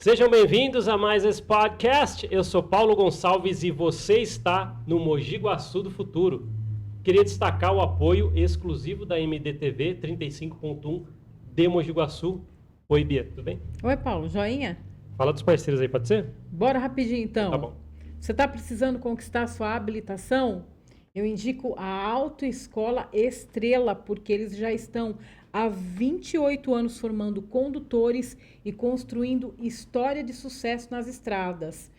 Sejam bem-vindos a mais esse podcast. Eu sou Paulo Gonçalves e você está no Mogi Guaçu do Futuro. Queria destacar o apoio exclusivo da MDTV 35.1 de Mogi Guaçu. Oi, Bia, tudo bem? Oi, Paulo, joinha? Fala dos parceiros aí, pode ser? Bora rapidinho, então. Tá bom. Você está precisando conquistar sua habilitação? Eu indico a Autoescola Estrela, porque eles já estão há 28 anos formando condutores e construindo história de sucesso nas estradas.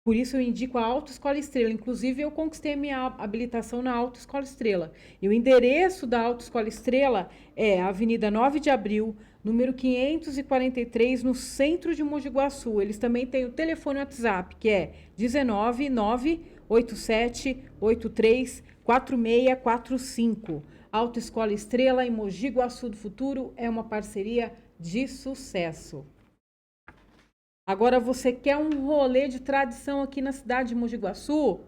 Por isso eu indico a Autoescola Estrela. Inclusive, eu conquistei minha habilitação na Autoescola Estrela. E o endereço da Autoescola Estrela é a Avenida 9 de Abril, número 543, no centro de Mogi Guaçu. Eles também têm o telefone WhatsApp, que é 19 987 83 4645. Autoescola Estrela em Mogi Guaçu do Futuro é uma parceria de sucesso. Agora, você quer um rolê de tradição aqui na cidade de Mogi Guaçu?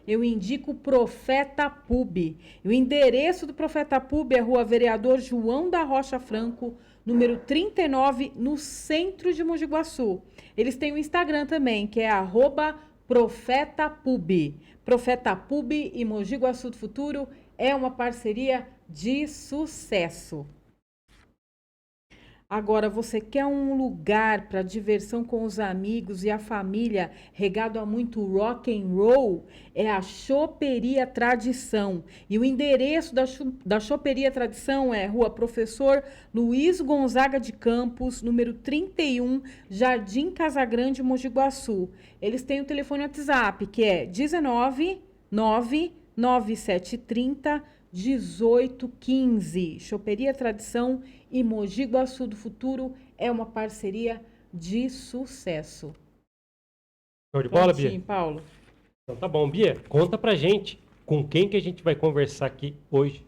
Eu indico o Profeta Pub. E o endereço do Profeta Pub é Rua Vereador João da Rocha Franco, número 39, no centro de Mogi Guaçu. Eles têm o Instagram também, que é @ProfetaPub. Profeta Pub e Mogi Guaçu do Futuro é uma parceria de sucesso. Agora, você quer um lugar para diversão com os amigos e a família, regado a muito rock and roll? É a Choperia Tradição. E o endereço da Choperia Tradição é Rua Professor Luiz Gonzaga de Campos, número 31, Jardim Casagrande, Mogi Guaçu. Eles têm o telefone WhatsApp, que é 19 99730 1815. Choperia Tradição e Mogi Guaçu do Futuro é uma parceria de sucesso. Show de bola, Bia? Sim, Paulo. Então tá bom, Bia, conta pra gente com quem que a gente vai conversar aqui hoje.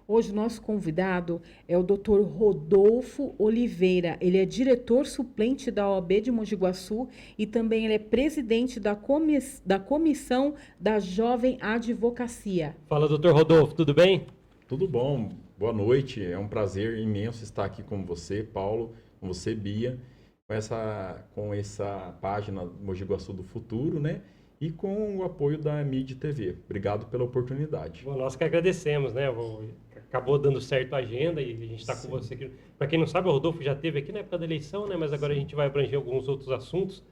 Hoje o nosso convidado é o Dr. Rodolfo Oliveira. Ele é diretor suplente da OAB de Mogi Guaçu e também ele é presidente da comissão da Jovem Advocacia. Fala, doutor Rodolfo, tudo bem? Tudo bom, boa noite. É um prazer imenso estar aqui com você, Paulo, com você, Bia, com essa página Mogi Guaçu do Futuro, né? E com o apoio da MID TV. Obrigado pela oportunidade. Bom, nós que agradecemos, né? Acabou dando certo a agenda e a gente está com você aqui. Para quem não sabe, o Rodolfo já esteve aqui na época da eleição, né? Mas agora a gente vai abranger alguns outros assuntos.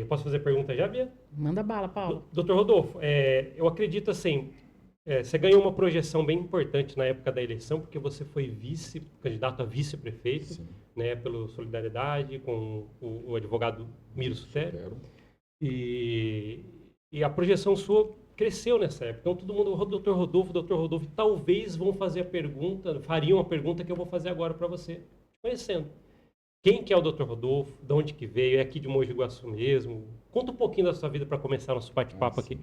Posso fazer pergunta já, Bia? Manda bala, Paulo. Doutor Rodolfo, eu acredito assim, você ganhou uma projeção bem importante na época da eleição, porque você foi candidato a vice-prefeito, né? Pelo Solidariedade, com o advogado Miro Sutério. E a projeção sua cresceu nessa época. Então, todo mundo, doutor Rodolfo, talvez fariam a pergunta que eu vou fazer agora para você, te conhecendo. Quem que é o doutor Rodolfo? De onde que veio? É aqui de Mogi Guaçu mesmo? Conta um pouquinho da sua vida para começar nosso bate-papo aqui.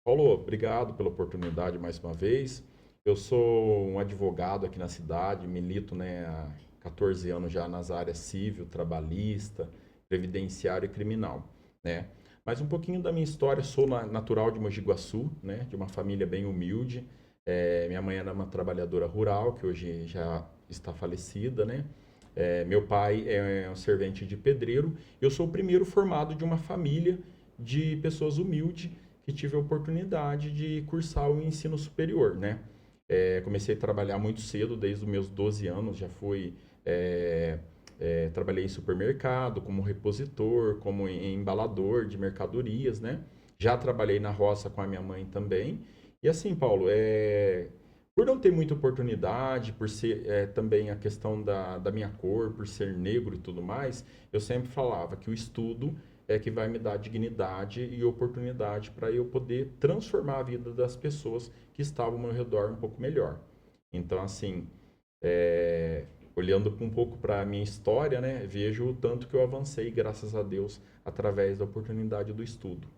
Paulo, obrigado pela oportunidade mais uma vez. Eu sou um advogado aqui na cidade, milito, né, há 14 anos já nas áreas civil, trabalhista, previdenciário e criminal, né? Mas um pouquinho da minha história, sou natural de Mogi Guaçu, né, de uma família bem humilde. Minha mãe era uma trabalhadora rural, que hoje já está falecida, né? Meu pai é um servente de pedreiro. Eu sou o primeiro formado de uma família de pessoas humildes que tive a oportunidade de cursar o ensino superior, né? Comecei a trabalhar muito cedo, desde os meus 12 anos, já fui... trabalhei em supermercado, como repositor, como embalador de mercadorias, né? Já trabalhei na roça com a minha mãe também. E assim, Paulo, por não ter muita oportunidade, por ser também a questão da minha cor, por ser negro e tudo mais, eu sempre falava que o estudo é que vai me dar dignidade e oportunidade para eu poder transformar a vida das pessoas que estavam ao meu redor um pouco melhor. Então, assim... olhando um pouco para a minha história, né, vejo o tanto que eu avancei, graças a Deus, através da oportunidade do estudo.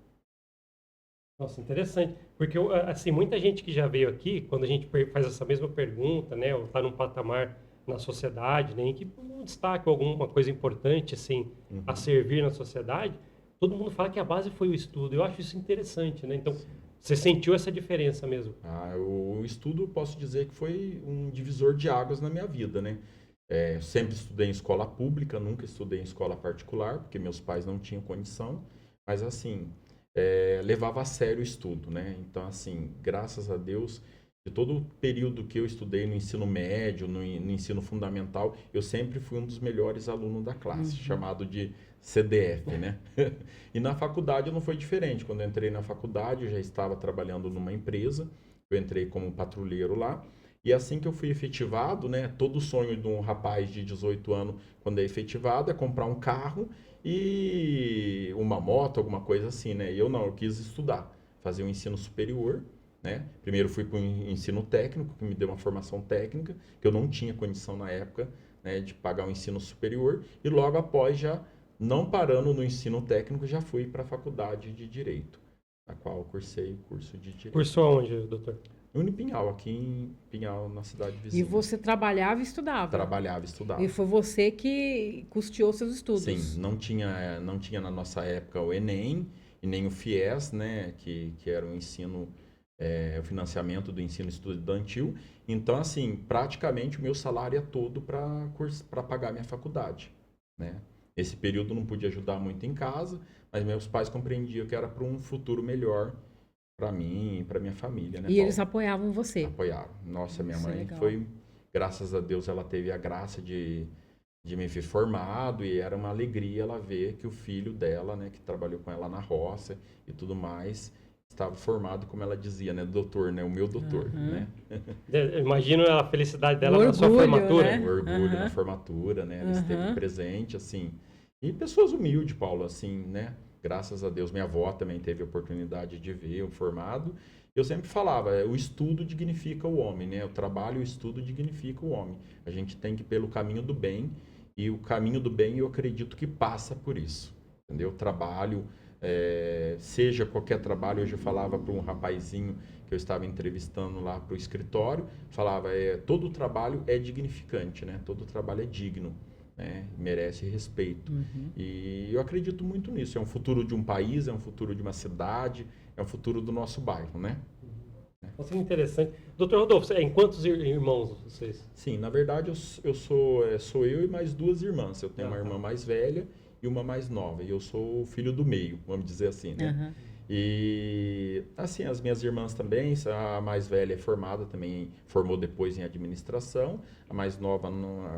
Nossa, interessante. Porque, assim, muita gente que já veio aqui, quando a gente faz essa mesma pergunta, né, ou está num patamar na sociedade, né, em que um destaque, alguma coisa importante assim, a servir na sociedade, todo mundo fala que a base foi o estudo. Eu acho isso interessante, né? Então, você sentiu essa diferença mesmo? O estudo, posso dizer que foi um divisor de águas na minha vida, né? Sempre estudei em escola pública, nunca estudei em escola particular, porque meus pais não tinham condição, mas assim, levava a sério o estudo, né? Então, assim, graças a Deus, de todo o período que eu estudei no ensino médio, no ensino fundamental, eu sempre fui um dos melhores alunos da classe, chamado de CDF, né? E na faculdade não foi diferente. Quando eu entrei na faculdade, eu já estava trabalhando numa empresa, eu entrei como patrulheiro lá, e assim que eu fui efetivado, né, todo o sonho de um rapaz de 18 anos, quando é efetivado, é comprar um carro e uma moto, alguma coisa assim, né? E eu não, eu quis estudar, fazer um ensino superior, né? Primeiro fui para o ensino técnico, que me deu uma formação técnica, que eu não tinha condição na época, né, de pagar um ensino superior, e logo após, já não parando no ensino técnico, já fui para a faculdade de Direito, na qual eu cursei o curso de Direito. Cursou aonde, doutor? Unipinhal, aqui em Pinhal, na cidade vizinha. E você trabalhava e estudava? Trabalhava e estudava. E foi você que custeou seus estudos? Sim, não tinha na nossa época o Enem e nem o FIES, né, que era o ensino, o financiamento do ensino estudantil. Então, assim, praticamente o meu salário é todo para pagar minha faculdade, né? Esse período não pude ajudar muito em casa, mas meus pais compreendiam que era para um futuro melhor para mim e para minha família, né, E Paulo? eles apoiavam você? Apoiaram. Nossa, minha Isso é mãe legal. foi, graças a Deus, ela teve a graça de me ver formado, e era uma alegria ela ver que o filho dela, né, que trabalhou com ela na roça e tudo mais, estava formado, como ela dizia, né, doutor, né, o meu doutor, né? Imagino a felicidade dela O na sua orgulho, formatura. né? O orgulho na formatura, né? Ela esteve presente, assim. E pessoas humildes, Paulo, assim, né? Graças a Deus, minha avó também teve a oportunidade de ver o formado. Eu sempre falava, o estudo dignifica o homem, né? O trabalho e o estudo dignifica o homem. A gente tem que ir pelo caminho do bem, e o caminho do bem eu acredito que passa por isso, entendeu? Trabalho, seja qualquer trabalho. Hoje eu falava para um rapazinho que eu estava entrevistando lá para o escritório, falava, todo trabalho é dignificante, né? Todo trabalho é digno, né? Merece respeito. E eu acredito muito nisso. É um futuro de um país, é um futuro de uma cidade, é um futuro do nosso bairro, né? Nossa, que interessante. Doutor Rodolfo, em quantos irmãos vocês? Sim, na verdade eu sou eu e mais duas irmãs. Eu tenho uma irmã mais velha e uma mais nova, e eu sou o filho do meio, vamos dizer assim, né? E assim, as minhas irmãs também, a mais velha é formada também, formou depois em administração, a mais nova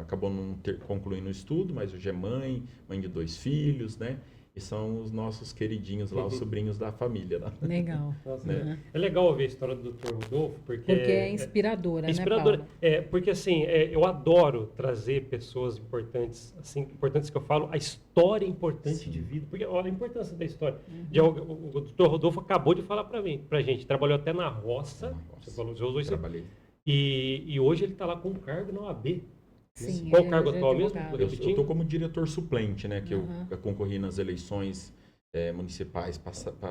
acabou não concluindo o estudo, mas hoje é mãe de 2 filhos, né? E são os nossos queridinhos lá, os sobrinhos da família lá. Legal. Nossa, Né? É legal ouvir a história do Dr. Rodolfo, porque é inspiradora, né, Paulo? Porque assim, eu adoro trazer pessoas importantes, assim, importantes que eu falo, a história importante de vida, porque olha a importância da história. O Dr. Rodolfo acabou de falar pra gente, trabalhou até na roça, você falou, você usou isso, Trabalhei. e hoje ele está lá com um cargo na OAB. Sim, Qual o cargo atual mesmo? Eu estou como diretor suplente, né? Que eu concorri nas eleições municipais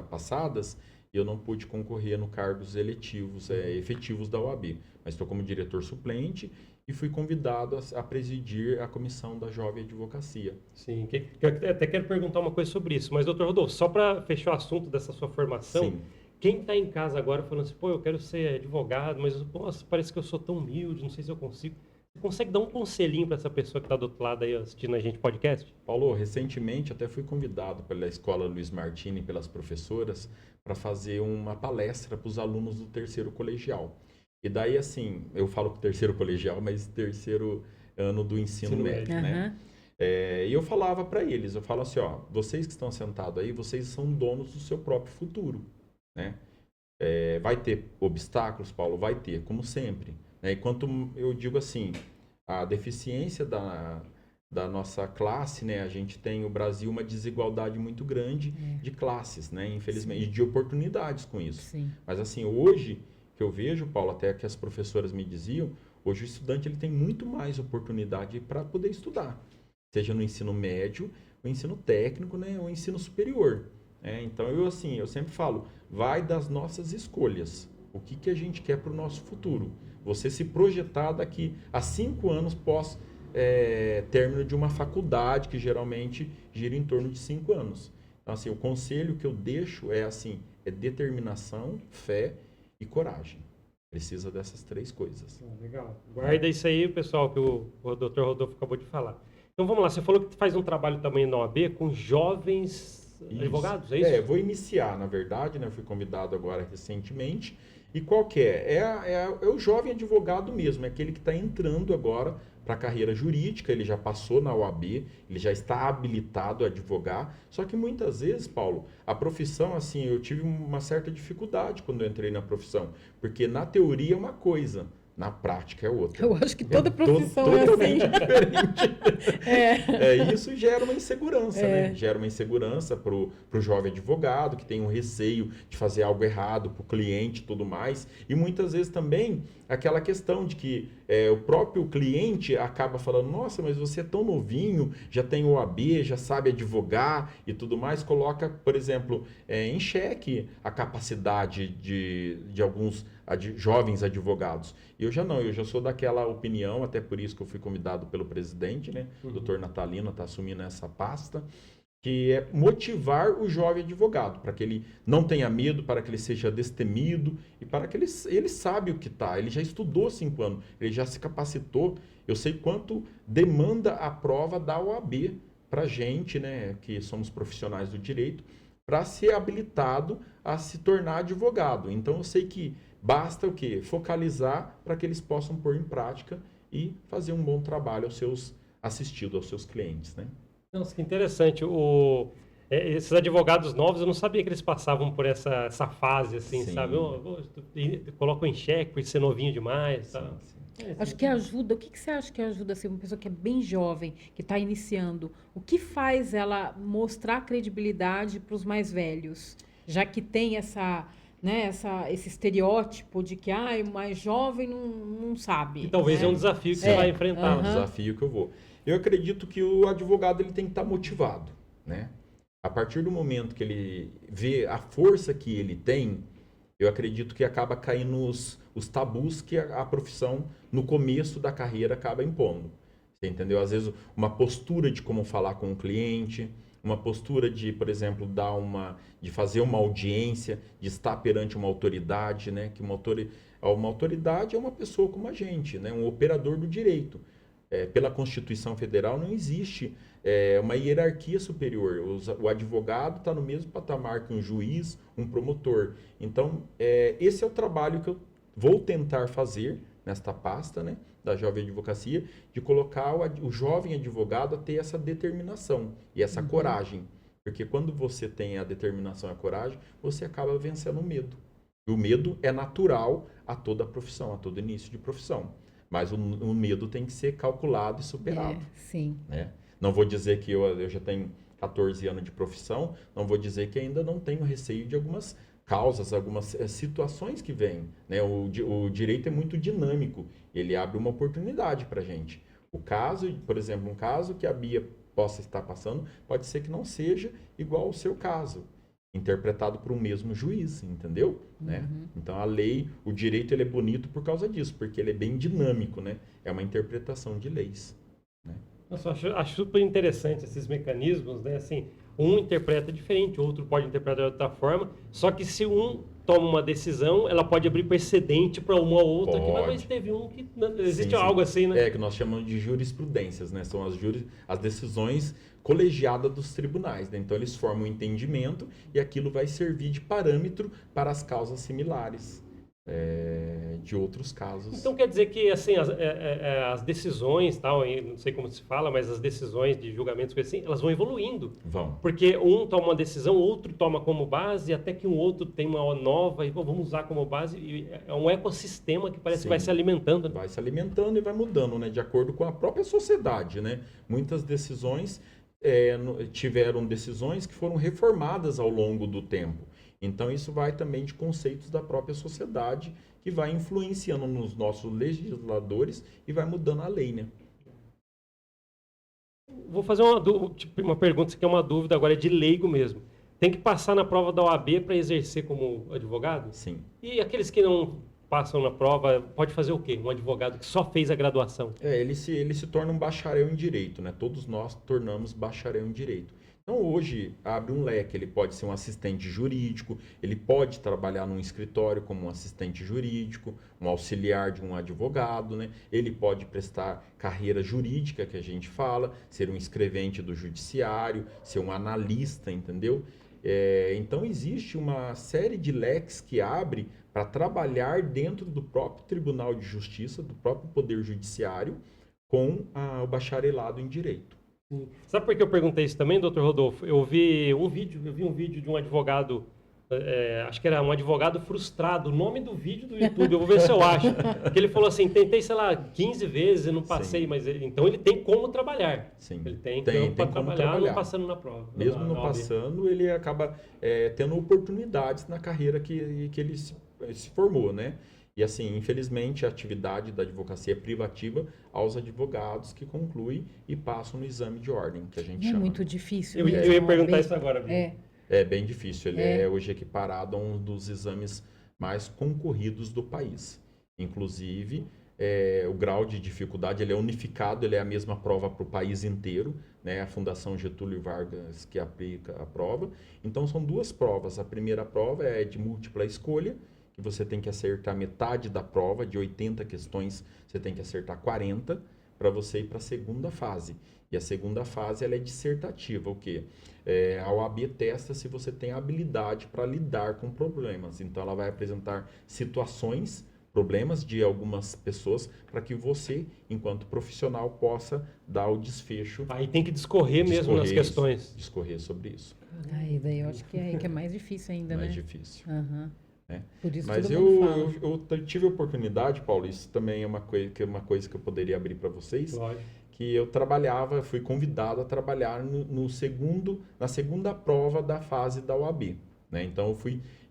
passadas, e eu não pude concorrer no cargos eletivos, efetivos da OAB. Mas estou como diretor suplente e fui convidado a presidir a comissão da Jovem Advocacia. Sim, que eu até quero perguntar uma coisa sobre isso. Mas, doutor Rodolfo, só para fechar o assunto dessa sua formação, Sim. quem está em casa agora falando assim, pô, eu quero ser advogado, mas nossa, parece que eu sou tão humilde, não sei se eu consigo. Você consegue dar um conselhinho para essa pessoa que está do outro lado aí assistindo a gente podcast? Paulo, recentemente até fui convidado pela Escola Luiz Martini, pelas professoras, para fazer uma palestra para os alunos do 3º colegial. E daí, assim, eu falo que 3º colegial, mas 3º ano do ensino médio, né? E eu falava para eles, eu falo assim, ó, vocês que estão sentados aí, vocês são donos do seu próprio futuro, né? Vai ter obstáculos, Paulo? Vai ter, como sempre. Enquanto eu digo assim, a deficiência da nossa classe, né? A gente tem no Brasil uma desigualdade muito grande de classes, né? Infelizmente, e de oportunidades com isso. Sim. Mas assim, hoje que eu vejo, Paulo, até que as professoras me diziam, hoje o estudante ele tem muito mais oportunidade para poder estudar, seja no ensino médio, o ensino técnico, né? Ou ensino superior. Então eu sempre falo, vai das nossas escolhas. O que a gente quer para o nosso futuro? Você se projetar daqui a 5 anos pós término de uma faculdade, que geralmente gira em torno de 5 anos. Então, assim, o conselho que eu deixo é determinação, fé e coragem. Precisa dessas 3 coisas. Legal. Guarda isso aí, pessoal, que o Dr. Rodolfo acabou de falar. Então vamos lá, você falou que faz um trabalho também na OAB com jovens advogados, é isso? Vou iniciar, na verdade, né? Eu fui convidado agora recentemente. E qual que é? É o jovem advogado mesmo, é aquele que está entrando agora para a carreira jurídica, ele já passou na OAB, ele já está habilitado a advogar. Só que muitas vezes, Paulo, a profissão, assim, eu tive uma certa dificuldade quando eu entrei na profissão, porque na teoria é uma coisa, na prática é outra. Eu acho que toda profissão é totalmente assim. diferente. Isso gera uma insegurança, né? Gera uma insegurança para o jovem advogado, que tem um receio de fazer algo errado para o cliente e tudo mais. E muitas vezes também aquela questão de que o próprio cliente acaba falando, nossa, mas você é tão novinho, já tem OAB, já sabe advogar e tudo mais, coloca, por exemplo, em xeque a capacidade de alguns jovens advogados. Eu já sou daquela opinião, até por isso que eu fui convidado pelo presidente, né? O doutor Natalino está assumindo essa pasta, que é motivar o jovem advogado, para que ele não tenha medo, para que ele seja destemido e para que ele sabe o que está. Ele já estudou 5 anos, ele já se capacitou. Eu sei quanto demanda a prova da OAB para a gente, né, que somos profissionais do direito, para ser habilitado a se tornar advogado. Então eu sei que basta o quê? Focalizar para que eles possam pôr em prática e fazer um bom trabalho assistido aos seus clientes, né? Nossa, que interessante. Esses advogados novos, eu não sabia que eles passavam por essa fase, assim, Sim. sabe? Colocam em xeque por ser novinho demais. Tá? Acho que ajuda. O que você acha que ajuda assim, uma pessoa que é bem jovem, que está iniciando? O que faz ela mostrar credibilidade para os mais velhos? Já que tem esse estereótipo de que o mais jovem não sabe. E talvez é um desafio que você vai enfrentar. É um desafio que eu vou. Eu acredito que o advogado ele tem que estar motivado, né? A partir do momento que ele vê a força que ele tem, eu acredito que acaba caindo os tabus que a profissão, no começo da carreira, acaba impondo. Você entendeu? Às vezes, uma postura de como falar com o cliente, uma postura de, por exemplo, de fazer uma audiência, de estar perante uma autoridade, né? Que uma autoridade é uma pessoa como a gente, né? Um operador do direito. Pela Constituição Federal não existe uma hierarquia superior. O advogado está no mesmo patamar que um juiz, um promotor. Então, esse é o trabalho que eu vou tentar fazer nesta pasta, né, da Jovem Advocacia, de colocar o jovem advogado a ter essa determinação e essa coragem. Porque quando você tem a determinação e a coragem, você acaba vencendo o medo. E o medo é natural a toda profissão, a todo início de profissão. Mas o medo tem que ser calculado e superado. Sim. Né? Não vou dizer que eu já tenho 14 anos de profissão, não vou dizer que ainda não tenho receio de algumas causas, algumas situações que vêm. Né? O direito é muito dinâmico, ele abre uma oportunidade para a gente. O caso, por exemplo, um caso que a Bia possa estar passando, pode ser que não seja igual ao seu caso, interpretado por um mesmo juiz, entendeu? Né? Então a lei, o direito, ele é bonito por causa disso, porque ele é bem dinâmico, né? É uma interpretação de leis. Né? Nossa, acho super interessante esses mecanismos, né? Assim, um interpreta diferente, o outro pode interpretar de outra forma, só que se um toma uma decisão, ela pode abrir precedente para uma ou outra, mas teve um que existe algo assim, né? Que nós chamamos de jurisprudências, né? São as decisões colegiadas dos tribunais, né? Então eles formam um entendimento e aquilo vai servir de parâmetro para as causas similares de outros casos. Então quer dizer que assim as decisões, tal, não sei como se fala, mas as decisões de julgamentos assim, elas vão evoluindo. Vão. Porque um toma uma decisão, outro toma como base, até que um outro tem uma nova e vamos usar como base. E é um ecossistema que parece que vai se alimentando. Né? Vai se alimentando e vai mudando, né? De acordo com a própria sociedade, né? Muitas decisões tiveram decisões que foram reformadas ao longo do tempo. Então, isso vai também de conceitos da própria sociedade, que vai influenciando nos nossos legisladores e vai mudando a lei, né? Vou fazer uma pergunta, que é uma dúvida agora, é de leigo mesmo. tem que passar na prova da OAB para exercer como advogado? Sim. E aqueles que não passam na prova, pode fazer o quê? Um advogado que só fez a graduação? Ele se torna um bacharel em direito, né? Todos nós tornamos bacharel em direito. Então hoje abre um leque, ele pode ser um assistente jurídico, ele pode trabalhar num escritório como um assistente jurídico, um auxiliar de um advogado, né? Ele pode prestar carreira jurídica, que a gente fala, ser um escrevente do judiciário, ser um analista, entendeu? Então existe uma série de leques que abre para trabalhar dentro do próprio Tribunal de Justiça, do próprio Poder Judiciário, com o bacharelado em Direito. Sabe por que eu perguntei isso também, doutor Rodolfo? Eu vi um vídeo de um advogado, acho que era um advogado frustrado, o nome do vídeo do YouTube, eu vou ver se eu acho. Que ele falou assim, tentei, sei lá, 15 vezes e não passei, Sim. mas então ele tem como trabalhar. Sim. Ele tem como para trabalhar, não passando na prova. Mesmo não passando, ele acaba tendo oportunidades na carreira que ele se formou, né? E assim, infelizmente, a atividade da advocacia é privativa aos advogados que concluem e passam no exame de ordem, que a gente chama. É muito difícil. Eu mesmo, ia perguntar bem- isso agora, Bia. É bem difícil. Ele é hoje equiparado a um dos exames mais concorridos do país. Inclusive, o grau de dificuldade ele é unificado, ele é a mesma prova para o país inteiro, né? A Fundação Getúlio Vargas que aplica a prova. Então, são duas provas. A primeira prova é de múltipla escolha, que você tem que acertar metade da prova, de 80 questões, você tem que acertar 40 para você ir para a segunda fase. E a segunda fase ela é dissertativa, o quê? A OAB testa se você tem habilidade para lidar com problemas. Então, ela vai apresentar situações, problemas de algumas pessoas, para que você, enquanto profissional, possa dar o desfecho. Aí tem que discorrer mesmo nas questões. Discorrer sobre isso. Aí daí eu acho que é mais difícil ainda, Mais né? difícil. Aham. Né? Por isso Mas todo mundo fala. eu tive a oportunidade, Paulo, isso também é uma coisa que eu poderia abrir para vocês, Lógico. que eu fui convidado a trabalhar na segunda prova da fase da OAB. Né? Então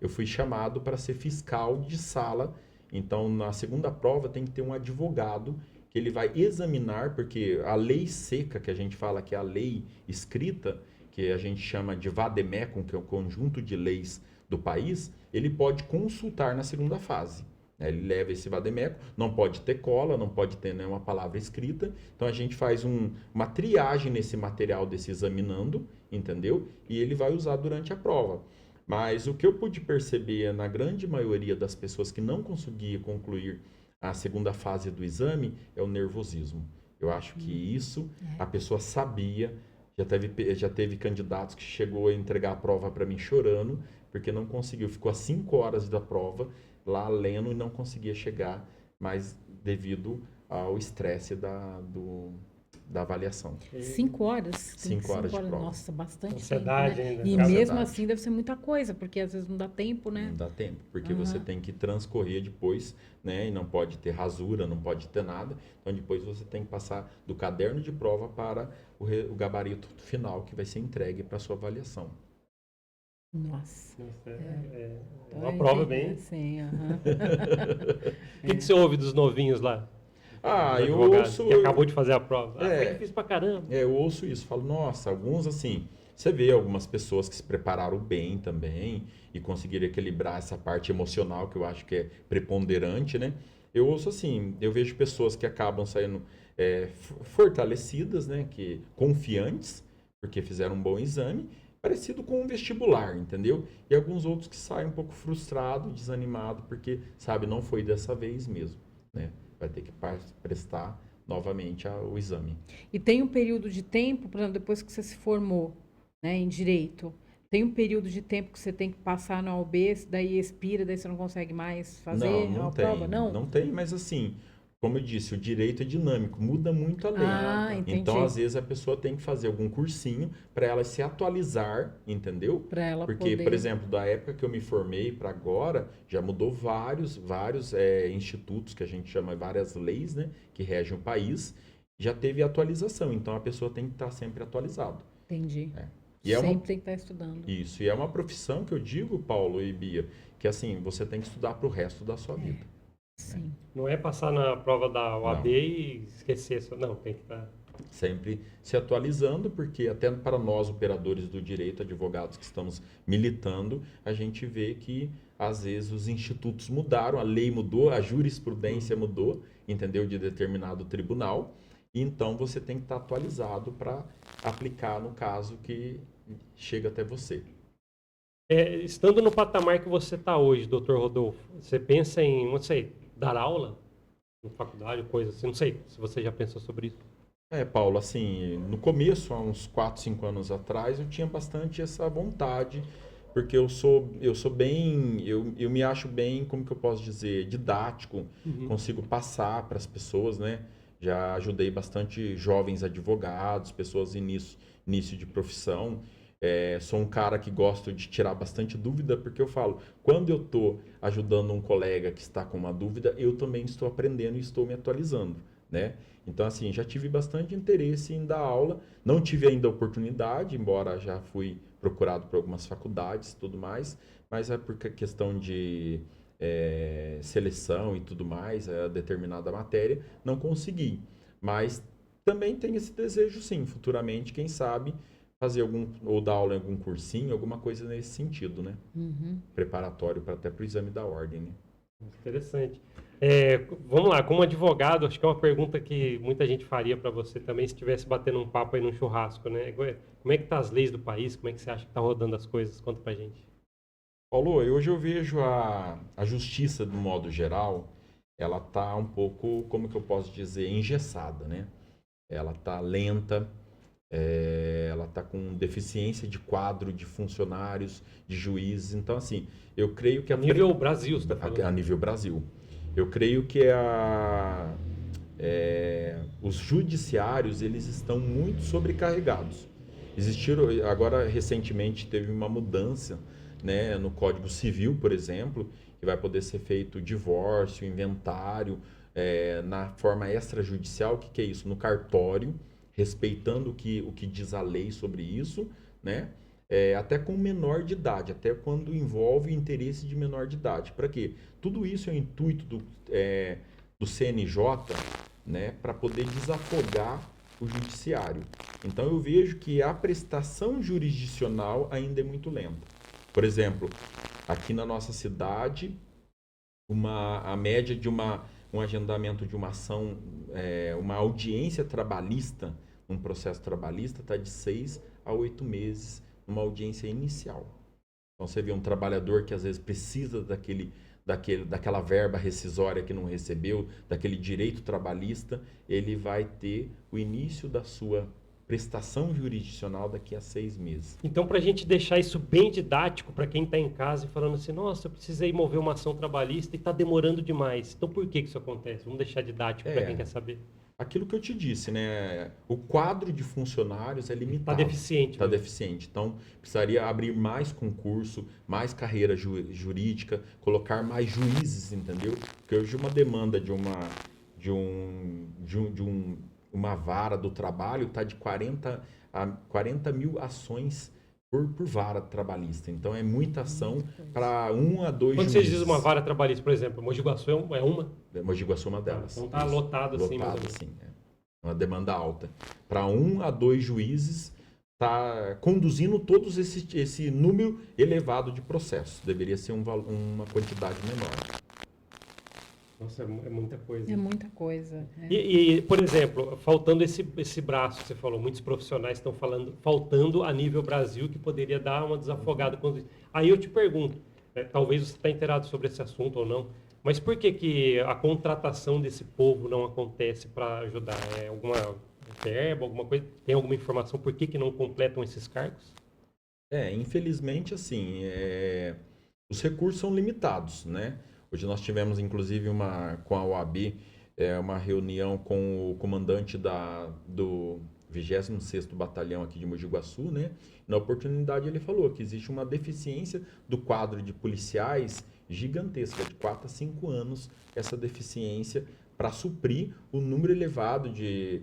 eu fui chamado para ser fiscal de sala. Então na segunda prova tem que ter um advogado que ele vai examinar, porque a lei seca, que a gente fala que é a lei escrita, que a gente chama de vademecum, que é o conjunto de leis do país, ele pode consultar na segunda fase. Ele leva esse vademeco, não pode ter cola, não pode ter nenhuma palavra escrita. Então a gente faz uma triagem nesse material desse examinando, entendeu? E ele vai usar durante a prova. Mas o que eu pude perceber na grande maioria das pessoas que não conseguia concluir a segunda fase do exame é o nervosismo. Eu acho que isso a pessoa sabia. Já teve candidatos que chegou a entregar a prova para mim chorando, porque não conseguiu. Ficou às 5 horas da prova lá lendo e não conseguia chegar, mas devido ao estresse da avaliação. 5 horas? 5 horas de prova. Nossa, bastante Ansiedade tempo, né? ainda. E Ansiedade. mesmo assim deve ser muita coisa, porque às vezes não dá tempo, né? Não dá tempo, porque você tem que transcorrer depois, né? E não pode ter rasura, não pode ter nada. Então depois você tem que passar do caderno de prova para o gabarito final que vai ser entregue para a sua avaliação. Nossa. É uma prova bem... Sim, aham. O que você ouve dos novinhos lá? Ah, Dos eu advogados ouço... que acabou de fazer a prova. Foi É. difícil pra caramba. Eu ouço isso, falo, nossa, alguns assim, você vê algumas pessoas que se prepararam bem também e conseguiram equilibrar essa parte emocional que eu acho que é preponderante, né? Eu ouço assim, eu vejo pessoas que acabam saindo fortalecidas, né? Confiantes, porque fizeram um bom exame, parecido com um vestibular, entendeu? E alguns outros que saem um pouco frustrados, desanimados, porque, sabe, não foi dessa vez mesmo, né? Vai ter que prestar novamente o exame. E tem um período de tempo, por exemplo, depois que você se formou, né, em direito, tem um período de tempo que você tem que passar na OAB, daí expira, daí você não consegue mais fazer não a tem, prova? não tem, mas assim, como eu disse, o direito é dinâmico, muda muito a lei. Ah, entendi. Então, às vezes, a pessoa tem que fazer algum cursinho para ela se atualizar, entendeu? Para ela Porque, poder... por exemplo, da época que eu me formei para agora, já mudou vários institutos, que a gente chama várias leis, né, que regem o país, já teve atualização. Então, a pessoa tem que estar sempre atualizado. Entendi. E Sempre tem que estar estudando. Isso, e é uma profissão que eu digo, Paulo e Bia, que assim, você tem que estudar para o resto da sua vida. Sim. Não é passar na prova da OAB Não. e esquecer. Não, tem que estar... Sempre se atualizando, porque até para nós, operadores do direito, advogados que estamos militando, a gente vê que às vezes os institutos mudaram, a lei mudou, a jurisprudência mudou, entendeu? De determinado tribunal. E então você tem que estar atualizado para aplicar no caso que chega até você. Estando no patamar que você está hoje, doutor Rodolfo, você pensa em, não sei, dar aula na faculdade, coisa assim? Não sei se você já pensou sobre isso. Paulo, assim, no começo, há uns 4, 5 anos atrás, eu tinha bastante essa vontade, porque eu sou bem, eu me acho bem, como que eu posso dizer, didático, consigo passar para as pessoas, né? Já ajudei bastante jovens advogados, pessoas em início de profissão. Sou um cara que gosto de tirar bastante dúvida, porque eu falo, quando eu estou ajudando um colega que está com uma dúvida, eu também estou aprendendo e estou me atualizando, né? Então, assim, já tive bastante interesse em dar aula. Não tive ainda a oportunidade, embora já fui procurado por algumas faculdades e tudo mais, mas é porque questão de seleção e tudo mais, determinada matéria, não consegui. Mas também tenho esse desejo, sim, futuramente, quem sabe, fazer ou dar aula em algum cursinho, alguma coisa nesse sentido, né? Preparatório até para o exame da ordem, né? Interessante. Vamos lá, como advogado, acho que é uma pergunta que muita gente faria para você também se estivesse batendo um papo aí num churrasco, né? Como é que tá as leis do país? Como é que você acha que tá rodando as coisas? Conta pra gente. Paulo, hoje eu vejo a justiça, do modo geral, ela tá um pouco, como que eu posso dizer, engessada, né? Ela tá lenta, ela tá com deficiência de quadro de funcionários, de juízes. Então, assim, eu creio que... Nível Brasil, você tá falando? A nível Brasil. Eu creio que os judiciários, eles estão muito sobrecarregados. Agora, recentemente, teve uma mudança, né, no Código Civil, por exemplo, que vai poder ser feito divórcio, inventário, na forma extrajudicial. O que é isso? No cartório, respeitando o que diz a lei sobre isso, né? Até com menor de idade, até quando envolve o interesse de menor de idade. Para quê? Tudo isso é o intuito do CNJ, né, para poder desafogar o judiciário. Então eu vejo que a prestação jurisdicional ainda é muito lenta. Por exemplo, aqui na nossa cidade, a média de um agendamento de uma ação, uma audiência trabalhista, um processo trabalhista, está de 6 a 8 meses numa audiência inicial. Então você vê um trabalhador que às vezes precisa daquela verba rescisória que não recebeu, daquele direito trabalhista, ele vai ter o início da sua prestação jurisdicional daqui a 6 meses. Então, para a gente deixar isso bem didático para quem está em casa e falando assim, nossa, eu precisei mover uma ação trabalhista e está demorando demais. Então, por que isso acontece? Vamos deixar didático para quem quer saber. Aquilo que eu te disse, né? O quadro de funcionários é limitado. Está deficiente. Está deficiente. Então, precisaria abrir mais concurso, mais carreira jurídica, colocar mais juízes, entendeu? Porque hoje uma demanda de uma vara do trabalho está de 40 mil ações por vara trabalhista. Então, é muita ação para 1 a 2 Quando juízes. você diz uma vara trabalhista, por exemplo, Mogi Guaçu é uma? Mogi Guaçu é uma delas. Então está lotado assim. Lotado, sim. Uma demanda alta. Para 1 a 2 juízes, está conduzindo todos esse número elevado de processos. Deveria ser uma quantidade menor. Nossa, é muita coisa. É muita coisa. E, por exemplo, faltando esse braço que você falou, muitos profissionais estão faltando a nível Brasil, que poderia dar uma desafogada. Aí eu te pergunto, talvez você está inteirado sobre esse assunto ou não, mas por que a contratação desse povo não acontece para ajudar? É alguma verba, alguma coisa? Tem alguma informação por que não completam esses cargos? Infelizmente, assim, os recursos são limitados, né? Hoje nós tivemos, inclusive, com a OAB, uma reunião com o comandante do 26º Batalhão aqui de Mogi Guaçu, né? Na oportunidade ele falou que existe uma deficiência do quadro de policiais gigantesca, de 4 a 5 anos, essa deficiência para suprir o número elevado de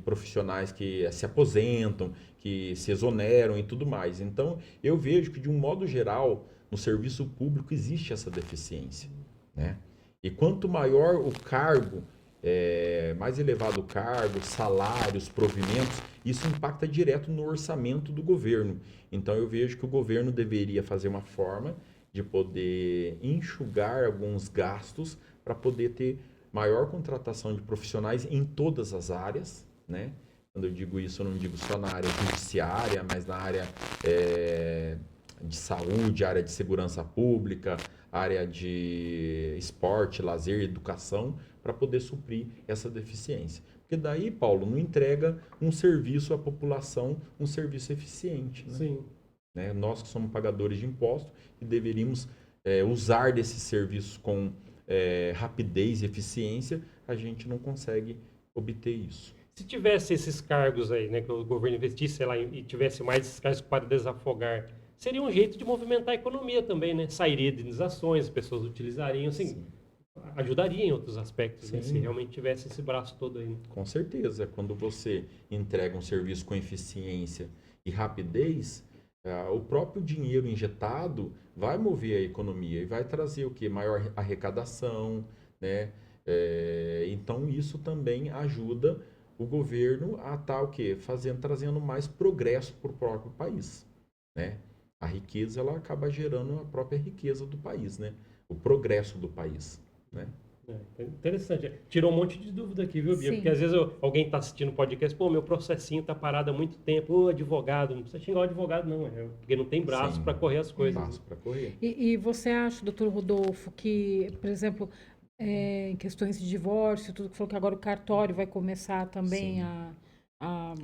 profissionais que se aposentam, que se exoneram e tudo mais. Então, eu vejo que, de um modo geral, no serviço público existe essa deficiência, né? E quanto maior o cargo mais elevado cargo, salários, provimentos, isso impacta direto no orçamento do governo. Então eu vejo que o governo deveria fazer uma forma de poder enxugar alguns gastos para poder ter maior contratação de profissionais em todas as áreas, né? Quando eu digo isso, eu não digo só na área judiciária, mas na área de saúde, área de segurança pública, área de esporte, lazer, educação, para poder suprir essa deficiência. Porque daí, Paulo, não entrega um serviço à população, um serviço eficiente. Né? Sim. Né? Nós que somos pagadores de impostos e deveríamos usar desses serviços com rapidez e eficiência, a gente não consegue obter isso. Se tivesse esses cargos aí, né, que o governo investisse, sei lá, e tivesse mais esses cargos para desafogar, seria um jeito de movimentar a economia também, né? Sairia de indenizações, as pessoas utilizariam, assim, Sim. ajudaria em outros aspectos, né? Sim. Se realmente tivesse esse braço todo aí. Com certeza, quando você entrega um serviço com eficiência e rapidez, o próprio dinheiro injetado vai mover a economia e vai trazer o quê? Maior arrecadação, né? Então isso também ajuda o governo a estar o quê? Trazendo mais progresso para o próprio país, né? A riqueza ela acaba gerando a própria riqueza do país, né? O progresso do país, né? Interessante. Tirou um monte de dúvida aqui, viu, Bia? Sim. Porque às vezes alguém está assistindo o podcast, pô, meu processinho está parado há muito tempo, ô, advogado, não precisa xingar o advogado, não, porque não tem braço para correr as coisas. Braço para correr. E você acha, doutor Rodolfo, que, por exemplo, em questões de divórcio, tudo que falou que agora o cartório vai começar também a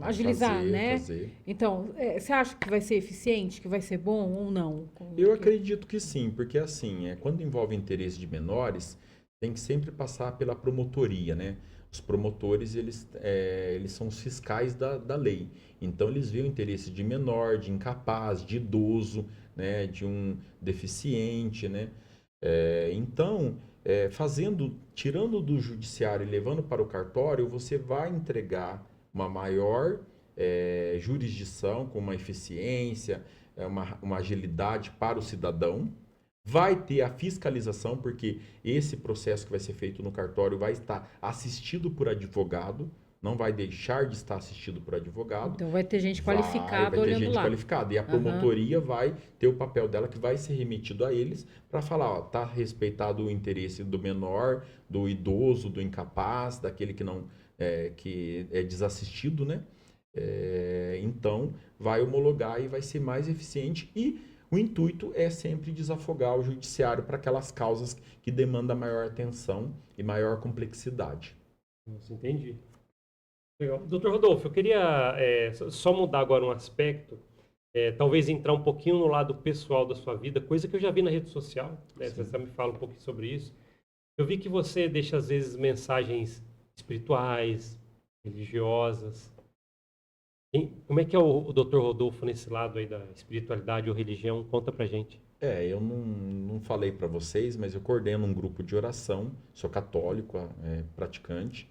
agilizar, né? Fazer. Então, você acha que vai ser eficiente, que vai ser bom ou não? Eu acredito que sim, porque assim, quando envolve interesse de menores, tem que sempre passar pela promotoria, né? Os promotores, eles são os fiscais da lei. Então, eles veem o interesse de menor, de incapaz, de idoso, né? De um deficiente, né? Então, tirando do judiciário e levando para o cartório, você vai entregar uma maior jurisdição, com uma eficiência, uma agilidade para o cidadão. Vai ter a fiscalização, porque esse processo que vai ser feito no cartório vai estar assistido por advogado, não vai deixar de estar assistido por advogado. Então vai ter gente qualificada olhando lá. Vai ter gente qualificada. E a promotoria vai ter o papel dela que vai ser remetido a eles para falar, ó, tá respeitado o interesse do menor, do idoso, do incapaz, daquele que não que é desassistido, né? Então vai homologar e vai ser mais eficiente e o intuito é sempre desafogar o judiciário para aquelas causas que demandam maior atenção e maior complexidade. Nossa, entendi. Legal. Doutor Rodolfo, eu queria só mudar agora um aspecto, talvez entrar um pouquinho no lado pessoal da sua vida, coisa que eu já vi na rede social, né? Você me fala um pouquinho sobre isso. Eu vi que você deixa, às vezes, mensagens espirituais, religiosas. Como é que é o Dr. Rodolfo nesse lado aí da espiritualidade ou religião? Conta pra gente. Eu não falei para vocês, mas eu coordeno um grupo de oração, sou católico, praticante,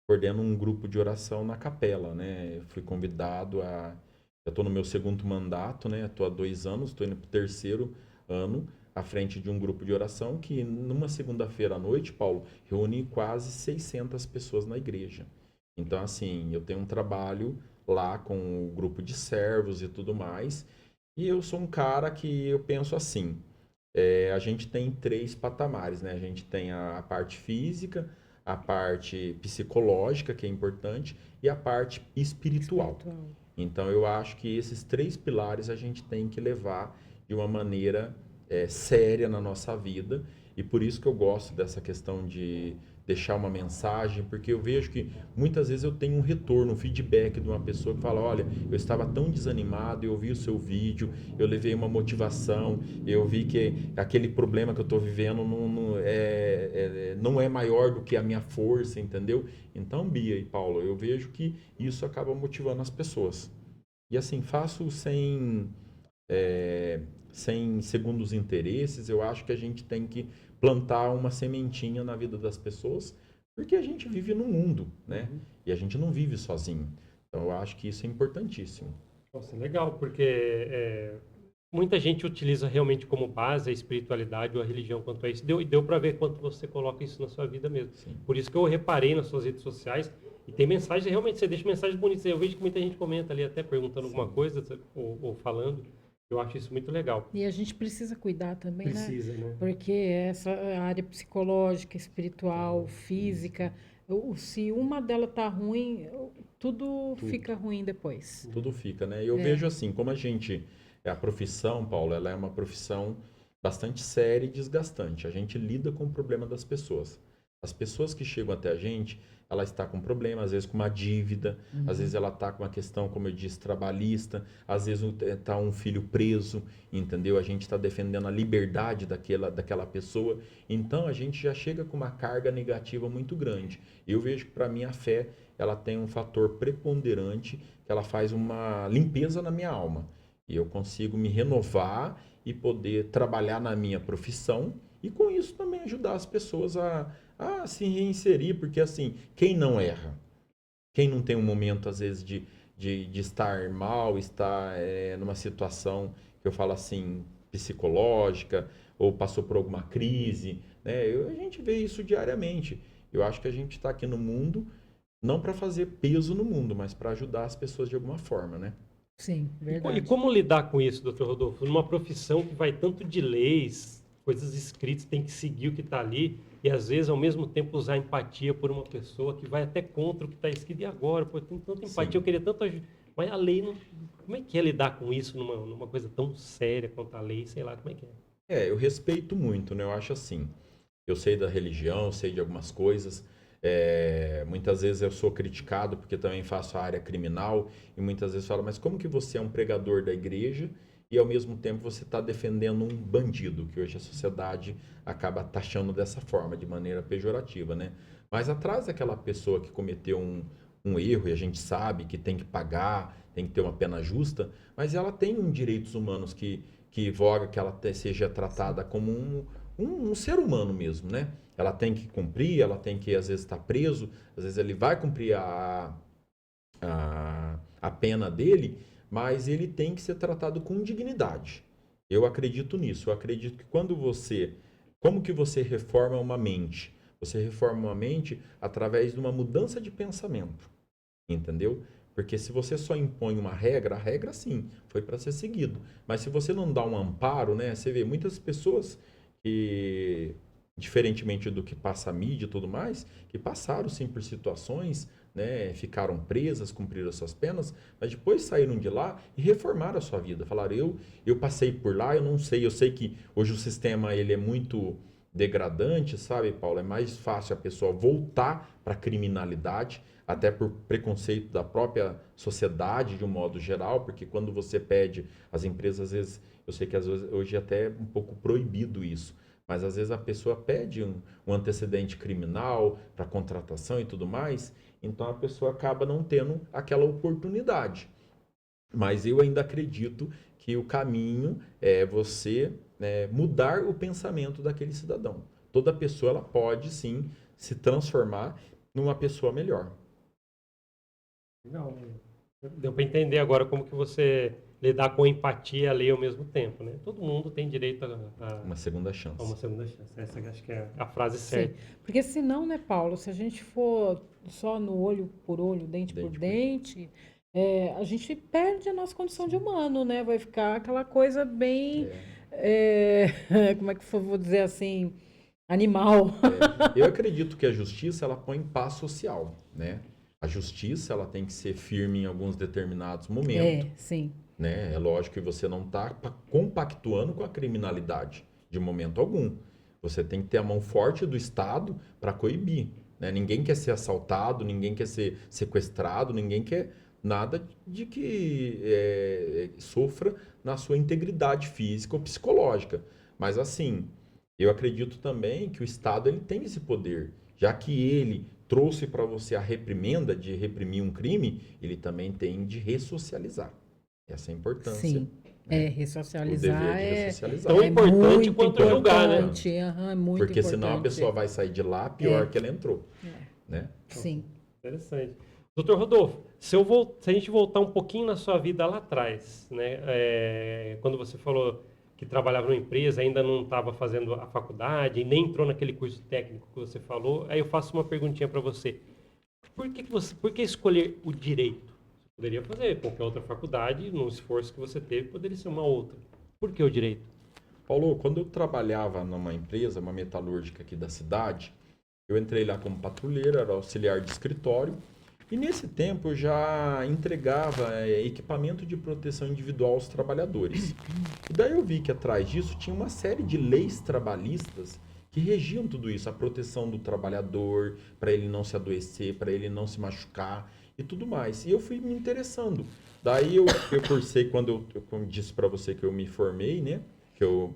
coordeno um grupo de oração na capela, né? Eu fui convidado eu estou no meu segundo mandato, né? Estou há 2 anos, estou indo para o 3º ano, à frente de um grupo de oração que, numa segunda-feira à noite, Paulo, reúne quase 600 pessoas na igreja. Então, assim, eu tenho um trabalho lá com o grupo de servos e tudo mais. E eu sou um cara que eu penso assim, a gente tem 3 patamares, né? A gente tem a parte física, a parte psicológica, que é importante, e a parte espiritual. Então eu acho que esses 3 pilares a gente tem que levar de uma maneira séria na nossa vida. E por isso que eu gosto dessa questão de deixar uma mensagem, porque eu vejo que muitas vezes eu tenho um retorno, um feedback de uma pessoa que fala, olha, eu estava tão desanimado, eu vi o seu vídeo, eu levei uma motivação, eu vi que aquele problema que eu estou vivendo não é maior do que a minha força, entendeu? Então, Bia e Paulo, eu vejo que isso acaba motivando as pessoas. E assim, faço sem segundos interesses, eu acho que a gente tem que plantar uma sementinha na vida das pessoas, porque a gente vive no mundo, né? E a gente não vive sozinho. Então, eu acho que isso é importantíssimo. Nossa, legal, porque muita gente utiliza realmente como base a espiritualidade ou a religião quanto a isso. Deu para ver quanto você coloca isso na sua vida mesmo. Sim. Por isso que eu reparei nas suas redes sociais e tem mensagens, realmente, você deixa mensagens bonitas. Eu vejo que muita gente comenta ali até perguntando alguma coisa ou falando. Eu acho isso muito legal. E a gente precisa cuidar também, Precisa, né? Porque essa área psicológica, espiritual, física, se uma delas tá ruim, tudo fica ruim depois. Tudo fica, né? Eu vejo assim, como a profissão, Paulo, ela é uma profissão bastante séria e desgastante. A gente lida com o problema das pessoas. As pessoas que chegam até a gente, ela está com problema, às vezes com uma dívida, às vezes ela está com uma questão, como eu disse, trabalhista, às vezes está um filho preso, entendeu? A gente está defendendo a liberdade daquela pessoa. Então, a gente já chega com uma carga negativa muito grande. Eu vejo que, para mim, a fé, ela tem um fator preponderante, que ela faz uma limpeza na minha alma. E eu consigo me renovar e poder trabalhar na minha profissão e, com isso, também ajudar as pessoas a se reinserir, porque assim, quem não erra? Quem não tem um momento, às vezes, de estar mal, estar numa situação, que eu falo assim, psicológica, ou passou por alguma crise, né? A gente vê isso diariamente. Eu acho que a gente está aqui no mundo, não para fazer peso no mundo, mas para ajudar as pessoas de alguma forma, né? Sim, verdade. E como lidar com isso, doutor Rodolfo? Numa profissão que vai tanto de leis, coisas escritas, tem que seguir o que está ali, e às vezes, ao mesmo tempo, usar empatia por uma pessoa que vai até contra o que está escrito. E agora? Pô, eu tenho tanta empatia, eu queria tanto ajudar. Mas a lei, não... como é que é lidar com isso numa coisa tão séria quanto a lei? Sei lá, como é que é? Eu respeito muito, né? Eu acho assim, eu sei da religião, sei de algumas coisas. Muitas vezes eu sou criticado porque também faço a área criminal e muitas vezes falam, mas como que você é um pregador da igreja e ao mesmo tempo você está defendendo um bandido, que hoje a sociedade acaba taxando dessa forma, de maneira pejorativa, né? Mas atrás daquela pessoa que cometeu um erro, e a gente sabe que tem que pagar, tem que ter uma pena justa, mas ela tem direitos humanos que voga que ela seja tratada como um ser humano mesmo, né? Ela tem que cumprir, ela tem que, às vezes, estar preso, às vezes ele vai cumprir a pena dele, mas ele tem que ser tratado com dignidade. Eu acredito nisso. Eu acredito que como que você reforma uma mente? Você reforma uma mente através de uma mudança de pensamento, entendeu? Porque se você só impõe uma regra, a regra sim, foi para ser seguido. Mas se você não dá um amparo, né? Você vê muitas pessoas que, diferentemente do que passa a mídia e tudo mais, que passaram sim por situações, né, ficaram presas, cumpriram suas penas, mas depois saíram de lá e reformaram a sua vida. Falaram, eu passei por lá, eu sei que hoje o sistema ele é muito degradante, sabe, Paulo? É mais fácil a pessoa voltar para a criminalidade, até por preconceito da própria sociedade de um modo geral, porque quando você pede, as empresas, às vezes, eu sei que às vezes, hoje é até um pouco proibido isso, mas às vezes a pessoa pede um antecedente criminal para contratação e tudo mais, então a pessoa acaba não tendo aquela oportunidade. Mas eu ainda acredito que o caminho é você mudar o pensamento daquele cidadão. Toda pessoa ela pode sim se transformar numa pessoa melhor. Legal. Deu para entender agora como que você lidar com empatia e a lei ao mesmo tempo, né? Todo mundo tem direito a uma segunda chance. A uma segunda chance. Essa acho que é a frase certa. Sim. Porque senão, né, Paulo, se a gente for só no olho por olho, dente por dente, a gente perde a nossa condição de humano, né? Vai ficar aquela coisa bem, como é que eu vou dizer assim, animal. Eu acredito que a justiça, ela põe paz social, né? A justiça, ela tem que ser firme em alguns determinados momentos. Sim. Né? É lógico que você não está compactuando com a criminalidade de momento algum. Você tem que ter a mão forte do Estado para coibir. Né? Ninguém quer ser assaltado, ninguém quer ser sequestrado, ninguém quer nada de que sofra na sua integridade física ou psicológica. Mas assim, eu acredito também que o Estado ele tem esse poder, já que ele trouxe para você a reprimenda de reprimir um crime, ele também tem de ressocializar. Essa é a importância. Sim, ressocializar o dever de ressocializar. Tão importante quanto julgar, né? É muito porque importante. senão a pessoa vai sair de lá pior que ela entrou. Né? Sim. Interessante. Doutor Rodolfo, se a gente voltar um pouquinho na sua vida lá atrás, né? Quando você falou que trabalhava numa empresa, ainda não estava fazendo a faculdade, e nem entrou naquele curso técnico que você falou, aí eu faço uma perguntinha para você. Por que escolher o direito? Você poderia fazer qualquer outra faculdade, no esforço que você teve, poderia ser uma outra. Por que o direito? Paulo, quando eu trabalhava numa empresa, uma metalúrgica aqui da cidade, eu entrei lá como patrulheiro, era auxiliar de escritório, e nesse tempo eu já entregava equipamento de proteção individual aos trabalhadores. E daí eu vi que atrás disso tinha uma série de leis trabalhistas que regiam tudo isso, a proteção do trabalhador, para ele não se adoecer, para ele não se machucar e tudo mais. E eu fui me interessando. Daí eu cursei, quando eu disse para você que eu me formei, né? Que eu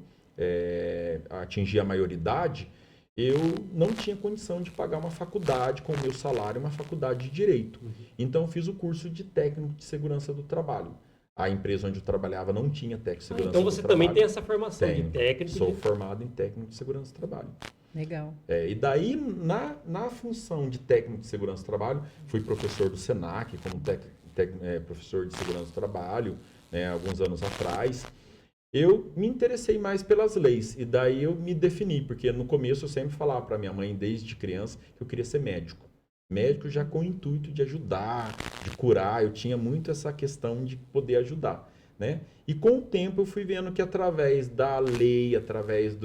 atingi a maioridade, eu não tinha condição de pagar uma faculdade com o meu salário, uma faculdade de Direito. Então, eu fiz o curso de Técnico de Segurança do Trabalho. A empresa onde eu trabalhava não tinha técnico de segurança do trabalho. Então, você também tem essa formação de técnico? Sou formado em Técnico de Segurança do Trabalho. Legal. E daí, na função de Técnico de Segurança do Trabalho, fui professor do SENAC, como professor de Segurança do Trabalho, né, alguns anos atrás. Eu me interessei mais pelas leis e daí eu me defini, porque no começo eu sempre falava para minha mãe, desde criança, que eu queria ser médico. Médico já com o intuito de ajudar, de curar, eu tinha muito essa questão de poder ajudar, né? E com o tempo eu fui vendo que através da lei, através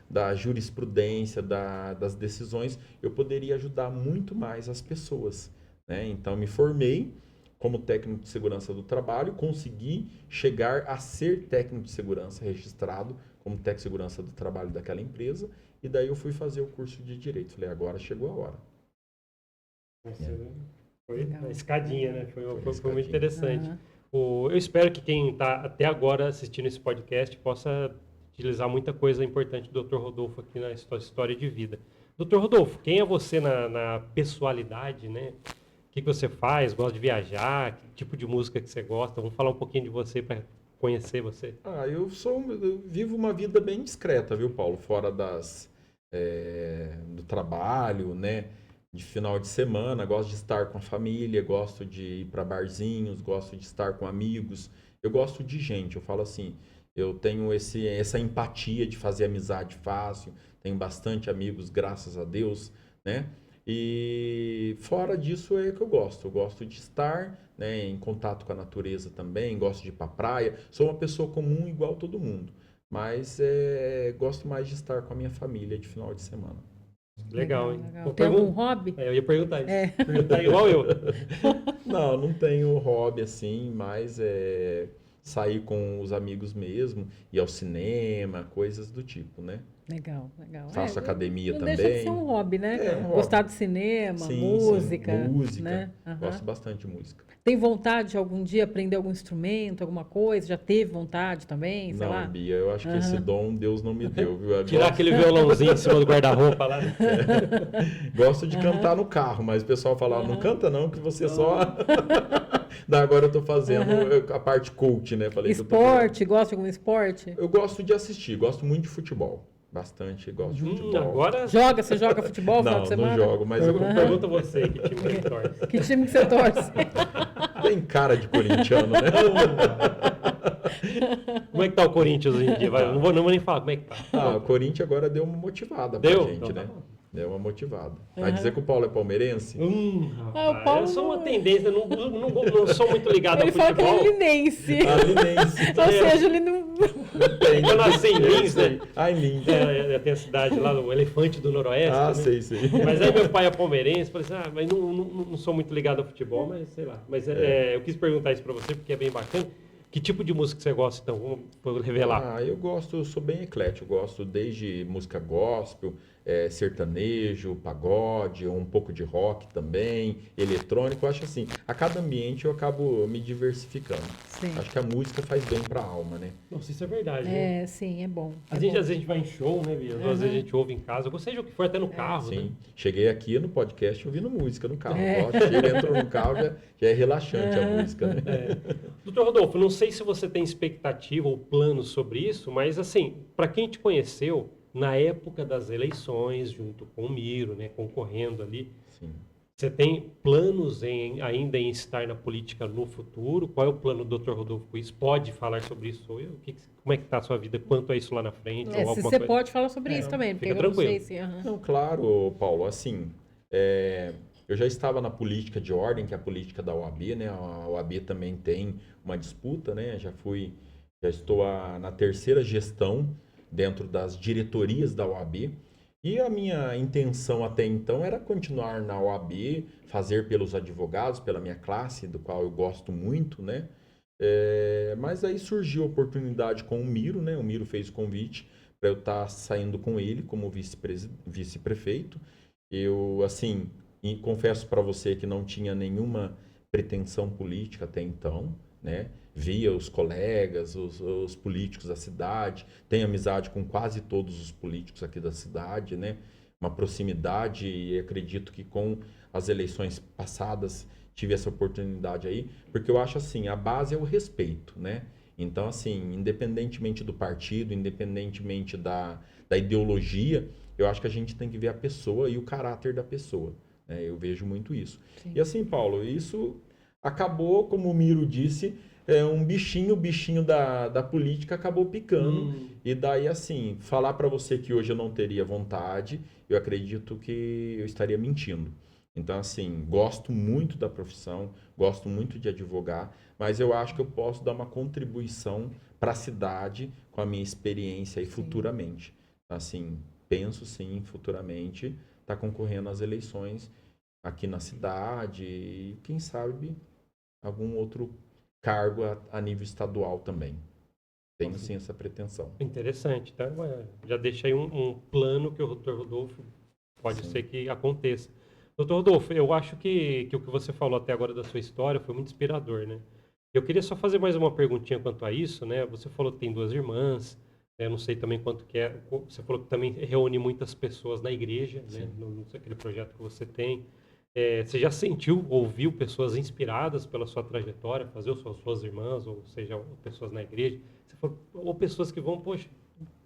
da jurisprudência, das decisões, eu poderia ajudar muito mais as pessoas, né? Então me formei como técnico de segurança do trabalho, consegui chegar a ser técnico de segurança registrado como técnico de segurança do trabalho daquela empresa, e daí eu fui fazer o curso de Direito. Falei, agora chegou a hora. Foi a escadinha, né? Foi muito interessante. Eu espero que quem está até agora assistindo esse podcast possa utilizar muita coisa importante do Dr. Rodolfo aqui na história de vida. Dr. Rodolfo, quem é você na pessoalidade, né? O que você faz? Gosta de viajar? Que tipo de música que você gosta? Vamos falar um pouquinho de você para conhecer você. Eu vivo uma vida bem discreta, viu, Paulo? Fora do trabalho, né? De final de semana, gosto de estar com a família, gosto de ir para barzinhos, gosto de estar com amigos. Eu gosto de gente, eu falo assim, eu tenho essa empatia de fazer amizade fácil, tenho bastante amigos, graças a Deus, né? E fora disso é que eu gosto de estar, né, em contato com a natureza também, gosto de ir para a praia, sou uma pessoa comum igual todo mundo, mas gosto mais de estar com a minha família de final de semana. Legal, hein? Legal. Tem algum hobby? Eu ia perguntar isso. Perguntar igual eu. Não tenho hobby assim, mas sair com os amigos mesmo, ir ao cinema, coisas do tipo, né? Legal. Faço academia não também. Deixa de ser um hobby, né? Um Gostar hobby. de cinema, Sim, música. Música. Né? Gosto bastante de música. Tem vontade de algum dia aprender algum instrumento, alguma coisa? Já teve vontade também? Sei lá? Bia, eu acho que esse dom Deus não me deu, viu? Tirar aquele violãozinho em cima do guarda-roupa lá. Gosto de cantar no carro, mas o pessoal fala, não canta não, que você só... Agora eu tô fazendo a parte coach, né? Falei esporte, gosta de algum esporte? Eu gosto de assistir, gosto muito de futebol. Bastante, gosto de futebol. Agora... Você joga futebol no final de semana? Não jogo, mas eu pergunto a você, que time que torce? Que time que você torce? Tem cara de corintiano, né? Como é que tá o Corinthians hoje em dia? Não vou nem falar como é que tá. O Corinthians agora deu uma motivada pra gente, então, né? Deu uma motivada. Vai dizer que o Paulo é palmeirense? O Paulo... Eu sou uma tendência, não sou muito ligado ao futebol. Ele fala que ele é linense. Linense. Ou seja, ele não... Eu nasci em Lins, né? Em Lins. Tem a cidade lá, o Elefante do Noroeste. Né? Sei. Mas aí meu pai é palmeirense, falei assim, mas não sou muito ligado ao futebol, mas sei lá. Mas eu quis perguntar isso pra você, porque é bem bacana. Que tipo de música você gosta, então? Vamos revelar. Eu sou bem eclético. Eu gosto desde música gospel, sertanejo, pagode, um pouco de rock também, eletrônico. Eu acho assim, a cada ambiente eu acabo me diversificando. Sim. Acho que a música faz bem pra alma, né? Nossa, isso é verdade, né? Sim, é bom. Às vezes a gente vai em show, né, Bia? Às vezes a gente ouve em casa, ou seja o que for, até no carro, Sim. né? Cheguei aqui no podcast ouvindo música no carro. Entro no carro, já é relaxante a música, né? Doutor Rodolfo, não sei se você tem expectativa ou planos sobre isso, mas assim, para quem te conheceu na época das eleições, junto com o Miro, né, concorrendo ali, Sim. Você tem planos ainda em estar na política no futuro? Qual é o plano do Dr. Rodolfo com isso? Pode falar sobre isso? Como é que está a sua vida quanto a isso lá na frente? Ou Se alguma você coisa? pode falar sobre isso também, porque fica eu não tranquilo. sei se... aham. Não, claro, Paulo, assim, eu já estava na política de ordem, que é a política da OAB, né? A OAB também tem uma disputa, né? Já estou na terceira gestão dentro das diretorias da OAB. E a minha intenção até então era continuar na OAB, fazer pelos advogados, pela minha classe, do qual eu gosto muito, né? Mas aí surgiu a oportunidade com o Miro, né? O Miro fez o convite para eu estar saindo com ele como vice-prefeito. Eu, assim, e confesso para você que não tinha nenhuma pretensão política até então, né? Via os colegas, os políticos da cidade, tenho amizade com quase todos os políticos aqui da cidade, né? Uma proximidade e acredito que com as eleições passadas tive essa oportunidade aí, porque eu acho assim, a base é o respeito, né? Então, assim, independentemente do partido, independentemente da ideologia, eu acho que a gente tem que ver a pessoa e o caráter da pessoa. Né? Eu vejo muito isso. Sim. E assim, Paulo, isso acabou, como o Miro disse, o bichinho da política acabou picando. E daí, assim, falar para você que hoje eu não teria vontade, eu acredito que eu estaria mentindo. Então, assim, gosto muito da profissão, gosto muito de advogar, mas eu acho que eu posso dar uma contribuição para a cidade com a minha experiência aí futuramente. Assim, penso sim, futuramente, estar concorrendo às eleições aqui na cidade e, quem sabe, algum outro cargo a nível estadual também. Tenho sim essa pretensão. Interessante, tá? Já deixei um plano que o Dr. Rodolfo pode Sim. ser que aconteça. Dr. Rodolfo, eu acho que o que você falou até agora da sua história foi muito inspirador, né? Eu queria só fazer mais uma perguntinha quanto a isso, né? Você falou que tem 2 irmãs, né? Eu não sei também quanto que é. Você falou que também reúne muitas pessoas na igreja, né? Naquele projeto que você tem. Você já sentiu, ouviu pessoas inspiradas pela sua trajetória, fazer as suas irmãs, ou seja, pessoas na igreja? Você falou, ou pessoas que vão, poxa,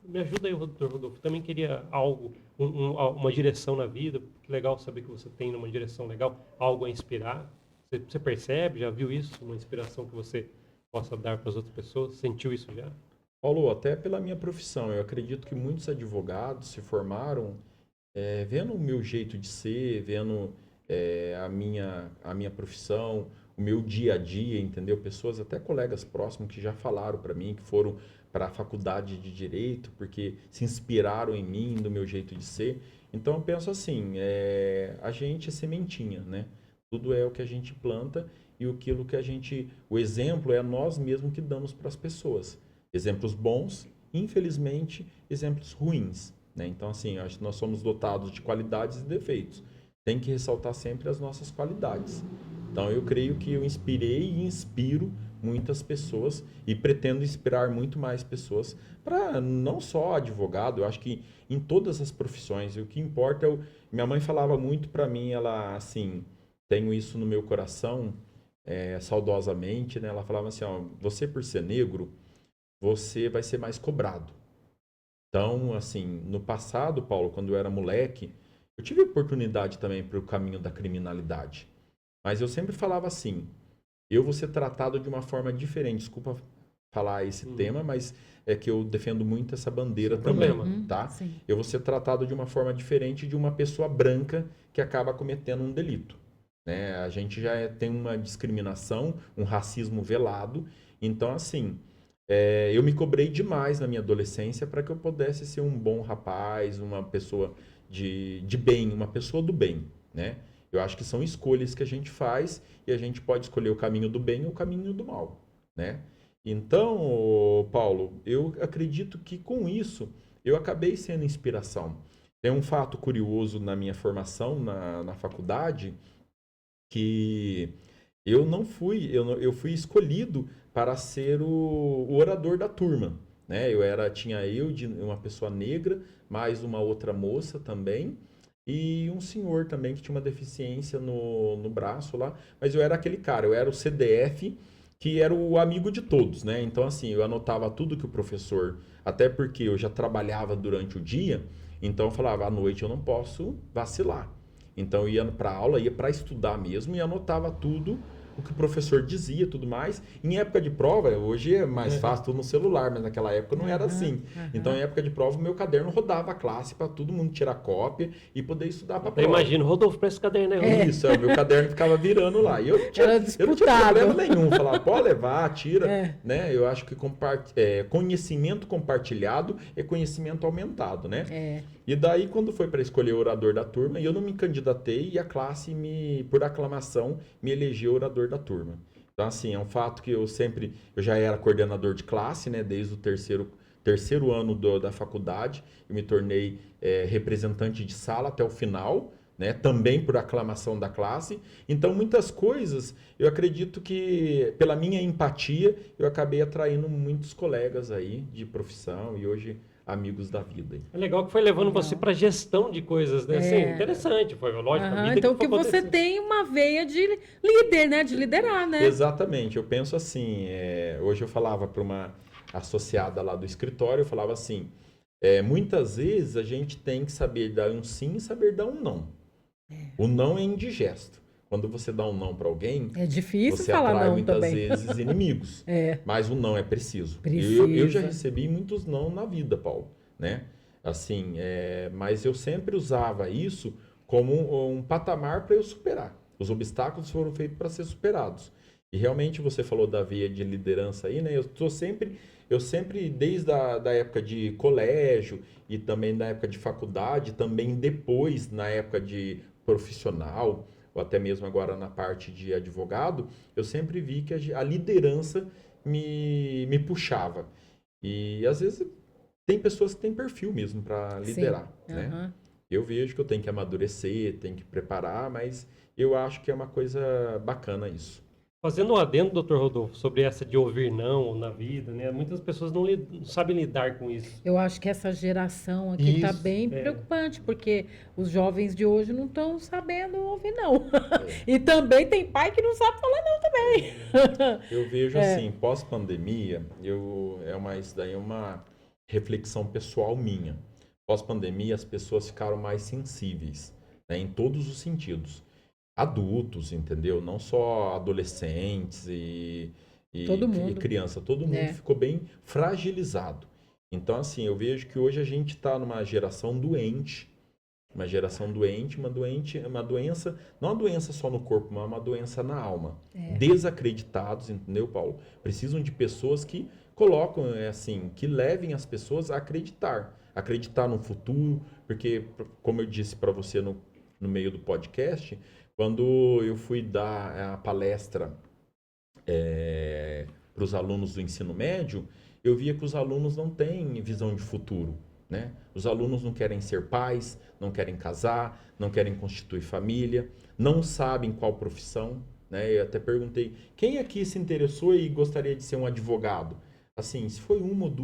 me ajuda aí, Dr. Rodolfo, também queria algo, uma direção na vida. Que legal saber que você tem uma direção legal, algo a inspirar. Você percebe, já viu isso? Uma inspiração que você possa dar para as outras pessoas? Sentiu isso já? Paulo, até pela minha profissão, eu acredito que muitos advogados se formaram vendo o meu jeito de ser, vendo a minha profissão, o meu dia a dia, entendeu? Pessoas, até colegas próximos que já falaram para mim, que foram para a faculdade de Direito, porque se inspiraram em mim, no meu jeito de ser. Então, eu penso assim, a gente é sementinha, né? Tudo é o que a gente planta e aquilo que o exemplo é nós mesmos que damos para as pessoas. Exemplos bons, infelizmente, exemplos ruins. Né? Então, assim, acho que nós somos dotados de qualidades e defeitos. Tem que ressaltar sempre as nossas qualidades. Então, eu creio que eu inspirei e inspiro muitas pessoas e pretendo inspirar muito mais pessoas para não só advogado, eu acho que em todas as profissões. O que importa minha mãe falava muito para mim, ela, assim, tenho isso no meu coração, saudosamente, né? Ela falava assim, ó, você por ser negro, você vai ser mais cobrado. Então, assim, no passado, Paulo, quando eu era moleque, eu tive oportunidade também para o caminho da criminalidade. Mas eu sempre falava assim, eu vou ser tratado de uma forma diferente. Desculpa falar esse tema, mas é que eu defendo muito essa bandeira Sem também, problema. tá? Sim. Eu vou ser tratado de uma forma diferente de uma pessoa branca que acaba cometendo um delito. Né? A gente já tem uma discriminação, um racismo velado. Então, assim, eu me cobrei demais na minha adolescência para que eu pudesse ser um bom rapaz, uma pessoa de bem, uma pessoa do bem, né? Eu acho que são escolhas que a gente faz e a gente pode escolher o caminho do bem ou o caminho do mal, né? Então, Paulo, eu acredito que com isso eu acabei sendo inspiração. Tem um fato curioso na minha formação na faculdade que eu fui escolhido para ser o orador da turma, né? Tinha uma pessoa negra, mais uma outra moça também, e um senhor também que tinha uma deficiência no braço lá, mas eu era aquele cara, eu era o CDF, que era o amigo de todos, né? Então, assim, eu anotava tudo que o professor, até porque eu já trabalhava durante o dia, então eu falava, à noite eu não posso vacilar. Então eu ia para aula, ia para estudar mesmo e anotava tudo o que o professor dizia, tudo mais. Em época de prova, hoje é mais fácil, tudo no celular, mas naquela época não era assim. Então, em época de prova, o meu caderno rodava a classe para todo mundo tirar cópia e poder estudar para a prova. Imagino, Rodolfo, para esse caderno aí. Isso, o meu caderno ficava virando lá. E eu não tinha problema nenhum. Falava, pode levar, tira. Né? Eu acho que conhecimento compartilhado é conhecimento aumentado, né? E daí, quando foi para escolher o orador da turma, eu não me candidatei e a classe, por aclamação, me elegeu orador da turma. Então, assim, é um fato que eu já era coordenador de classe, né? Desde o terceiro ano da faculdade, eu me tornei representante de sala até o final, né? Também por aclamação da classe. Então, muitas coisas, eu acredito que, pela minha empatia, eu acabei atraindo muitos colegas aí de profissão e hoje amigos da vida. É legal que foi levando você para gestão de coisas, né? Assim, interessante, foi lógico. Então que você tem uma veia de líder, né? De liderar, né? Exatamente. Eu penso assim, hoje eu falava para uma associada lá do escritório, eu falava assim, muitas vezes a gente tem que saber dar um sim e saber dar um não. O não é indigesto. Quando você dá um não para alguém, é difícil você falar atrai não muitas também. vezes inimigos. Mas o não é preciso. Precisa. Eu já recebi muitos não na vida, Paulo, né? Assim, mas eu sempre usava isso como um patamar para eu superar. Os obstáculos foram feitos para ser superados. E realmente você falou da veia de liderança aí, né? Eu sempre desde da época de colégio e também da época de faculdade, também depois na época de profissional, ou até mesmo agora na parte de advogado, eu sempre vi que a liderança me puxava. E às vezes tem pessoas que têm perfil mesmo para liderar, né? Eu vejo que eu tenho que amadurecer, tenho que preparar, mas eu acho que é uma coisa bacana isso. Fazendo um adendo, doutor Rodolfo, sobre essa de ouvir não na vida, né? Muitas pessoas não sabem lidar com isso. Eu acho que essa geração aqui está bem preocupante, porque os jovens de hoje não estão sabendo ouvir não. E também tem pai que não sabe falar não também. Eu vejo assim, pós-pandemia, isso daí é uma reflexão pessoal minha. Pós-pandemia, as pessoas ficaram mais sensíveis, né, em todos os sentidos. Adultos, entendeu? Não só adolescentes e criança. Todo mundo ficou bem fragilizado. Então, assim, eu vejo que hoje a gente está numa geração doente. Uma geração doente, uma doença, não uma doença só no corpo, mas uma doença na alma. Desacreditados, entendeu, Paulo? Precisam de pessoas que colocam, que levem as pessoas a acreditar no futuro, porque, como eu disse para você no meio do podcast, quando eu fui dar a palestra para os alunos do ensino médio, eu via que os alunos não têm visão de futuro, né? Os alunos não querem ser pais, não querem casar, não querem constituir família, não sabem qual profissão, né? Eu até perguntei, quem aqui se interessou e gostaria de ser um advogado? Assim, se foi uma ou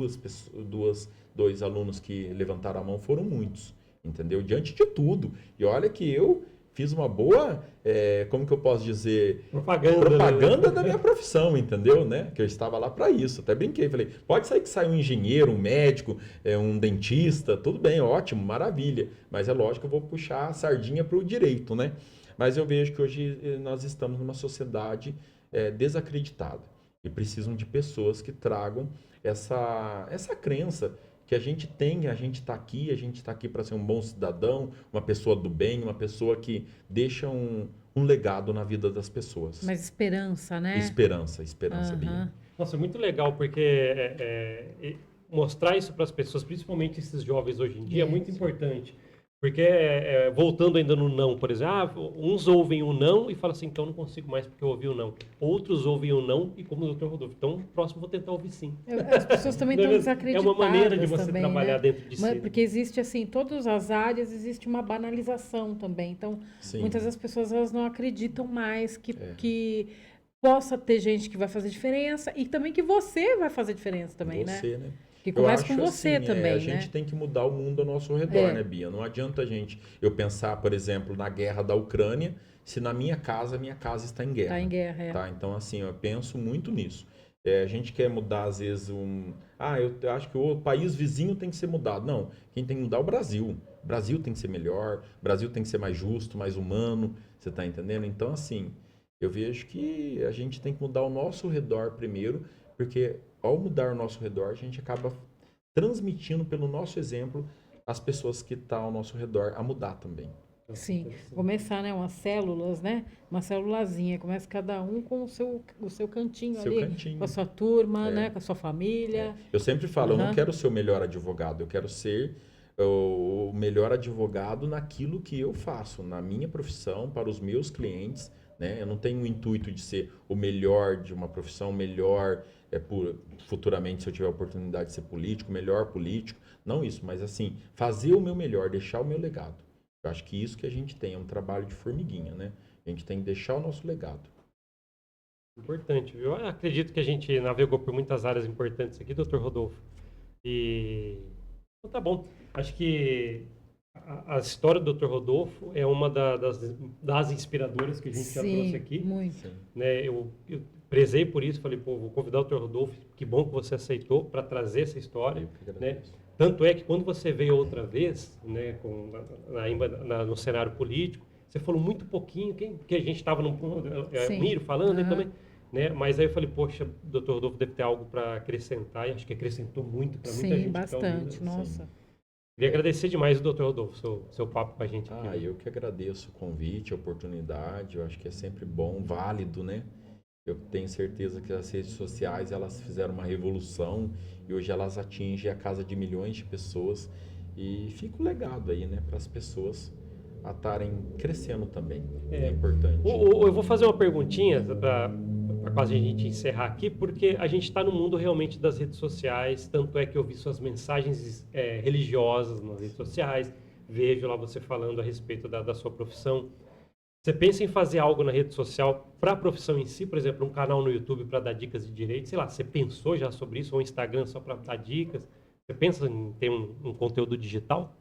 dois alunos que levantaram a mão, foram muitos, entendeu? Diante de tudo. E olha que eu fiz uma boa, como que eu posso dizer? Propaganda da minha profissão, entendeu? Né? Que eu estava lá para isso. Até brinquei, falei, pode ser que saia um engenheiro, um médico, um dentista, tudo bem, ótimo, maravilha. Mas é lógico que eu vou puxar a sardinha para o direito, né? Mas eu vejo que hoje nós estamos numa sociedade desacreditada. E precisam de pessoas que tragam essa crença que a gente está aqui para ser um bom cidadão, uma pessoa do bem, uma pessoa que deixa um legado na vida das pessoas. Mas esperança, né? Esperança, Bia. Nossa, muito legal, porque mostrar isso para as pessoas, principalmente esses jovens hoje em dia, é muito importante. Porque, voltando ainda no não, por exemplo, uns ouvem o não e falam assim, então não consigo mais porque eu ouvi o não. Outros ouvem o não e como o doutor Rodolfo, então próximo vou tentar ouvir sim. As pessoas também estão desacreditadas. É uma maneira de você também, trabalhar, né? dentro de si. Porque existe, assim, em todas as áreas existe uma banalização também. Então, muitas das pessoas elas não acreditam mais que possa ter gente que vai fazer diferença e também que você vai fazer diferença também, né? Né? Que começa com você assim, também, a gente tem que mudar o mundo ao nosso redor, né, Bia? Não adianta eu pensar, por exemplo, na guerra da Ucrânia, se na minha casa está em guerra. Está em guerra, tá? Então, assim, eu penso muito nisso. A gente quer mudar, às vezes, eu acho que o país vizinho tem que ser mudado. Não, quem tem que mudar é o Brasil. O Brasil tem que ser melhor, o Brasil tem que ser mais justo, mais humano, você está entendendo? Então, assim, eu vejo que a gente tem que mudar o nosso redor primeiro, porque ao mudar o nosso redor, a gente acaba transmitindo pelo nosso exemplo as pessoas que estão ao nosso redor a mudar também. Sim, começar, né, umas células, né, uma célulazinha, começa cada um com o seu cantinho Seu ali, cantinho. com a sua turma, É. né, com a sua família. Eu sempre falo, eu não Aham. quero ser o melhor advogado, eu quero ser o melhor advogado naquilo que eu faço, na minha profissão, para os meus clientes, né? Eu não tenho o intuito de ser o melhor de uma profissão, melhor futuramente, se eu tiver a oportunidade de ser político, melhor político, não isso, mas assim, fazer o meu melhor, deixar o meu legado. Eu acho que isso que a gente tem é um trabalho de formiguinha, né? A gente tem que deixar o nosso legado. Importante, viu? Eu acredito que a gente navegou por muitas áreas importantes aqui, doutor Rodolfo. E então tá bom. Acho que a história do Dr. Rodolfo é uma das inspiradoras que a gente já trouxe aqui. Muito. Né? Eu prezei por isso, falei, pô, vou convidar o Dr. Rodolfo, que bom que você aceitou para trazer essa história. Eu que Né? agradeço. Tanto é que quando você veio outra vez, né, no cenário político, você falou muito pouquinho, que a gente estava no Sim. Miro falando, Aham. também. Né? Mas aí eu falei, poxa, o Dr. Rodolfo deve ter algo para acrescentar, e acho que acrescentou muito para muita Sim, gente. que tá ouvindo. bastante, nossa. Queria agradecer demais o Dr. Rodolfo, seu papo com a gente aqui. Eu que agradeço o convite, a oportunidade. Eu acho que é sempre bom, válido, né? Eu tenho certeza que as redes sociais, elas fizeram uma revolução e hoje elas atingem a casa de milhões de pessoas. E fica o legado aí, né? Para as pessoas a estarem crescendo também. É importante. Eu vou fazer uma perguntinha para quase a gente encerrar aqui, porque a gente está no mundo realmente das redes sociais, tanto é que eu vi suas mensagens religiosas nas redes sociais, vejo lá você falando a respeito da sua profissão. Você pensa em fazer algo na rede social para a profissão em si, por exemplo, um canal no YouTube para dar dicas de direito, sei lá, você pensou já sobre isso, ou um Instagram só para dar dicas? Você pensa em ter um conteúdo digital?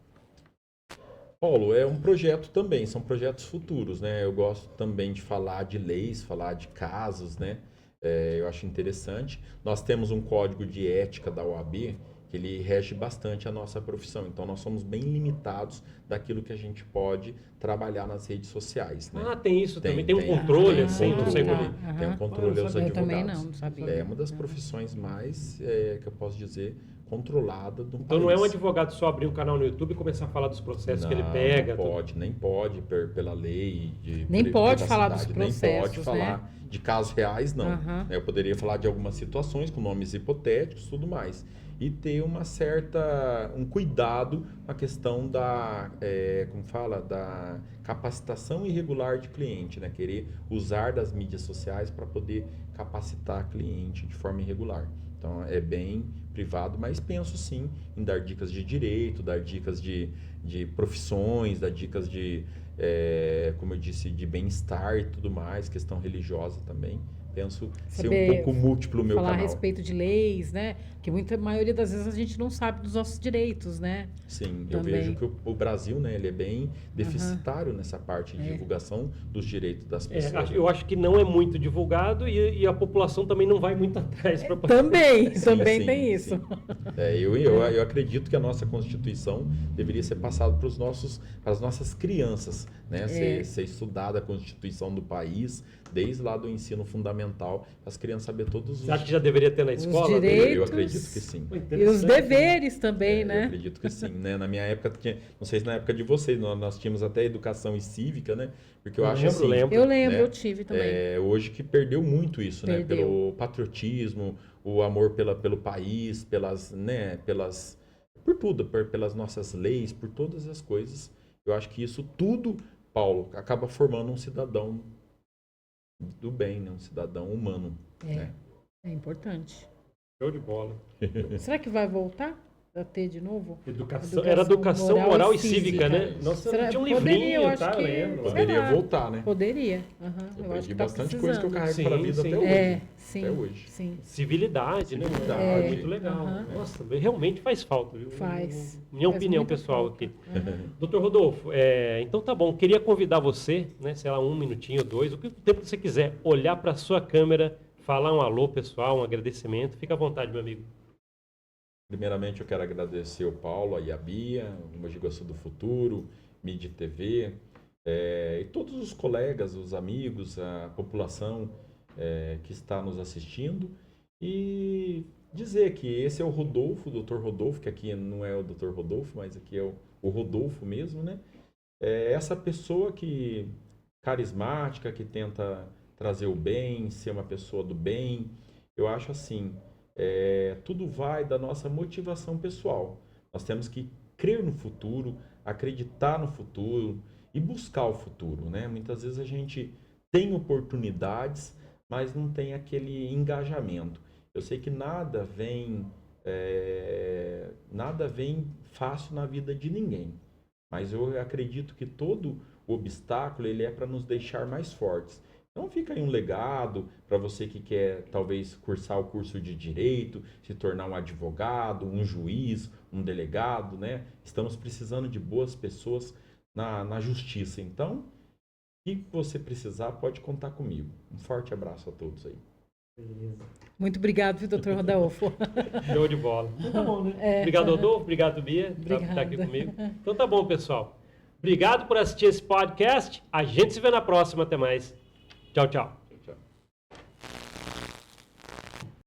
Paulo, é um projeto também, são projetos futuros, né? Eu gosto também de falar de leis, falar de casos, né? Eu acho interessante. Nós temos um código de ética da OAB que ele rege bastante a nossa profissão. Então, nós somos bem limitados daquilo que a gente pode trabalhar nas redes sociais, né? Ah, tem isso também, tem um controle, assim, não sei como... Tem um controle aos Eu advogados. também não sabia. É uma das profissões mais, que eu posso dizer, controlada do país. Então não é um advogado só abrir um canal no YouTube e começar a falar dos processos que ele pega. Não pode, nem pode, pela lei de Nem pode falar dos privacidade, processos, nem pode falar de casos reais, não. Aham. Eu poderia falar de algumas situações com nomes hipotéticos, tudo mais. E ter um cuidado com a questão da capacitação irregular de cliente, né? Querer usar das mídias sociais para poder capacitar cliente de forma irregular. Então, é bem privado, mas penso sim em dar dicas de direito, dar dicas de profissões, dar dicas de, como eu disse, de bem-estar e tudo mais, questão religiosa também. Penso ser um pouco múltiplo o meu falar canal. a respeito de leis, né? Que a maioria das vezes a gente não sabe dos nossos direitos, né? Sim, também. Eu vejo que o Brasil, né, ele é bem deficitário nessa parte de divulgação dos direitos das pessoas. Eu acho que não é muito divulgado e a população também não vai muito atrás para Também Sim, tem isso. sim. Eu acredito que a nossa Constituição deveria ser passada para as nossas crianças, né? Ser estudada a Constituição do país, desde lá do ensino fundamental, as crianças saber todos os... Você acha que já deveria ter na escola? direitos. Eu acredito que sim. E os deveres também, Eu né? acredito que sim, né? Na minha época, não sei se na época de vocês, nós tínhamos até educação e cívica, né? Porque eu acho assim... Eu lembro, né? eu tive também. Hoje que perdeu muito isso, né? Perdeu. Pelo patriotismo, o amor pelo país, por tudo, pelas nossas leis, por todas as coisas. Eu acho que isso tudo, Paulo, acaba formando um cidadão do bem, né? Um cidadão humano. Né? É importante. Show de bola. Será que vai voltar a ter de novo? Era educação moral e cívica, né? Nossa, tinha um livrinho, eu acho tá? que- Eu lembro. Poderia voltar, né? Poderia. Eu Eu acho aprendi que tá bastante coisa que eu carrego Sim, para a vida sim. até hoje. sim. Até hoje. Sim. Civilidade, né? Civilidade. Muito legal. Aham. Nossa, realmente faz falta, viu? Faz. Minha Faz opinião muita pessoal falta. aqui. Aham. Doutor Rodolfo, então tá bom. Queria convidar você, né, sei lá, 1 minutinho, 2, o tempo que você quiser, olhar para sua câmera, falar um alô pessoal, um agradecimento. Fica à vontade, meu amigo. Primeiramente, eu quero agradecer o Paulo, a Bia, o Mogi Guaçu do Futuro, Mídia TV, e todos os colegas, os amigos, a população que está nos assistindo. E dizer que esse é o Rodolfo, o Dr. Rodolfo, que aqui não é o Dr. Rodolfo, mas aqui é o Rodolfo mesmo, né? É essa pessoa que carismática, que tenta trazer o bem, ser uma pessoa do bem. Eu acho assim, tudo vai da nossa motivação pessoal. Nós temos que crer no futuro, acreditar no futuro e buscar o futuro, né? Muitas vezes a gente tem oportunidades, mas não tem aquele engajamento. Eu sei que nada vem fácil na vida de ninguém, mas eu acredito que todo o obstáculo ele é para nos deixar mais fortes. Então fica aí um legado para você que quer talvez cursar o curso de Direito, se tornar um advogado, um juiz, um delegado, né? Estamos precisando de boas pessoas na justiça. Então, o que você precisar pode contar comigo. Um forte abraço a todos aí. Beleza. Muito obrigado, viu, doutor Rodolfo? Show de bola. Então tá bom, né? Obrigado, Rodolfo. Obrigado, Bia, por estar aqui comigo. Então tá bom, pessoal. Obrigado por assistir esse podcast. A gente se vê na próxima. Até mais. Tchau, tchau.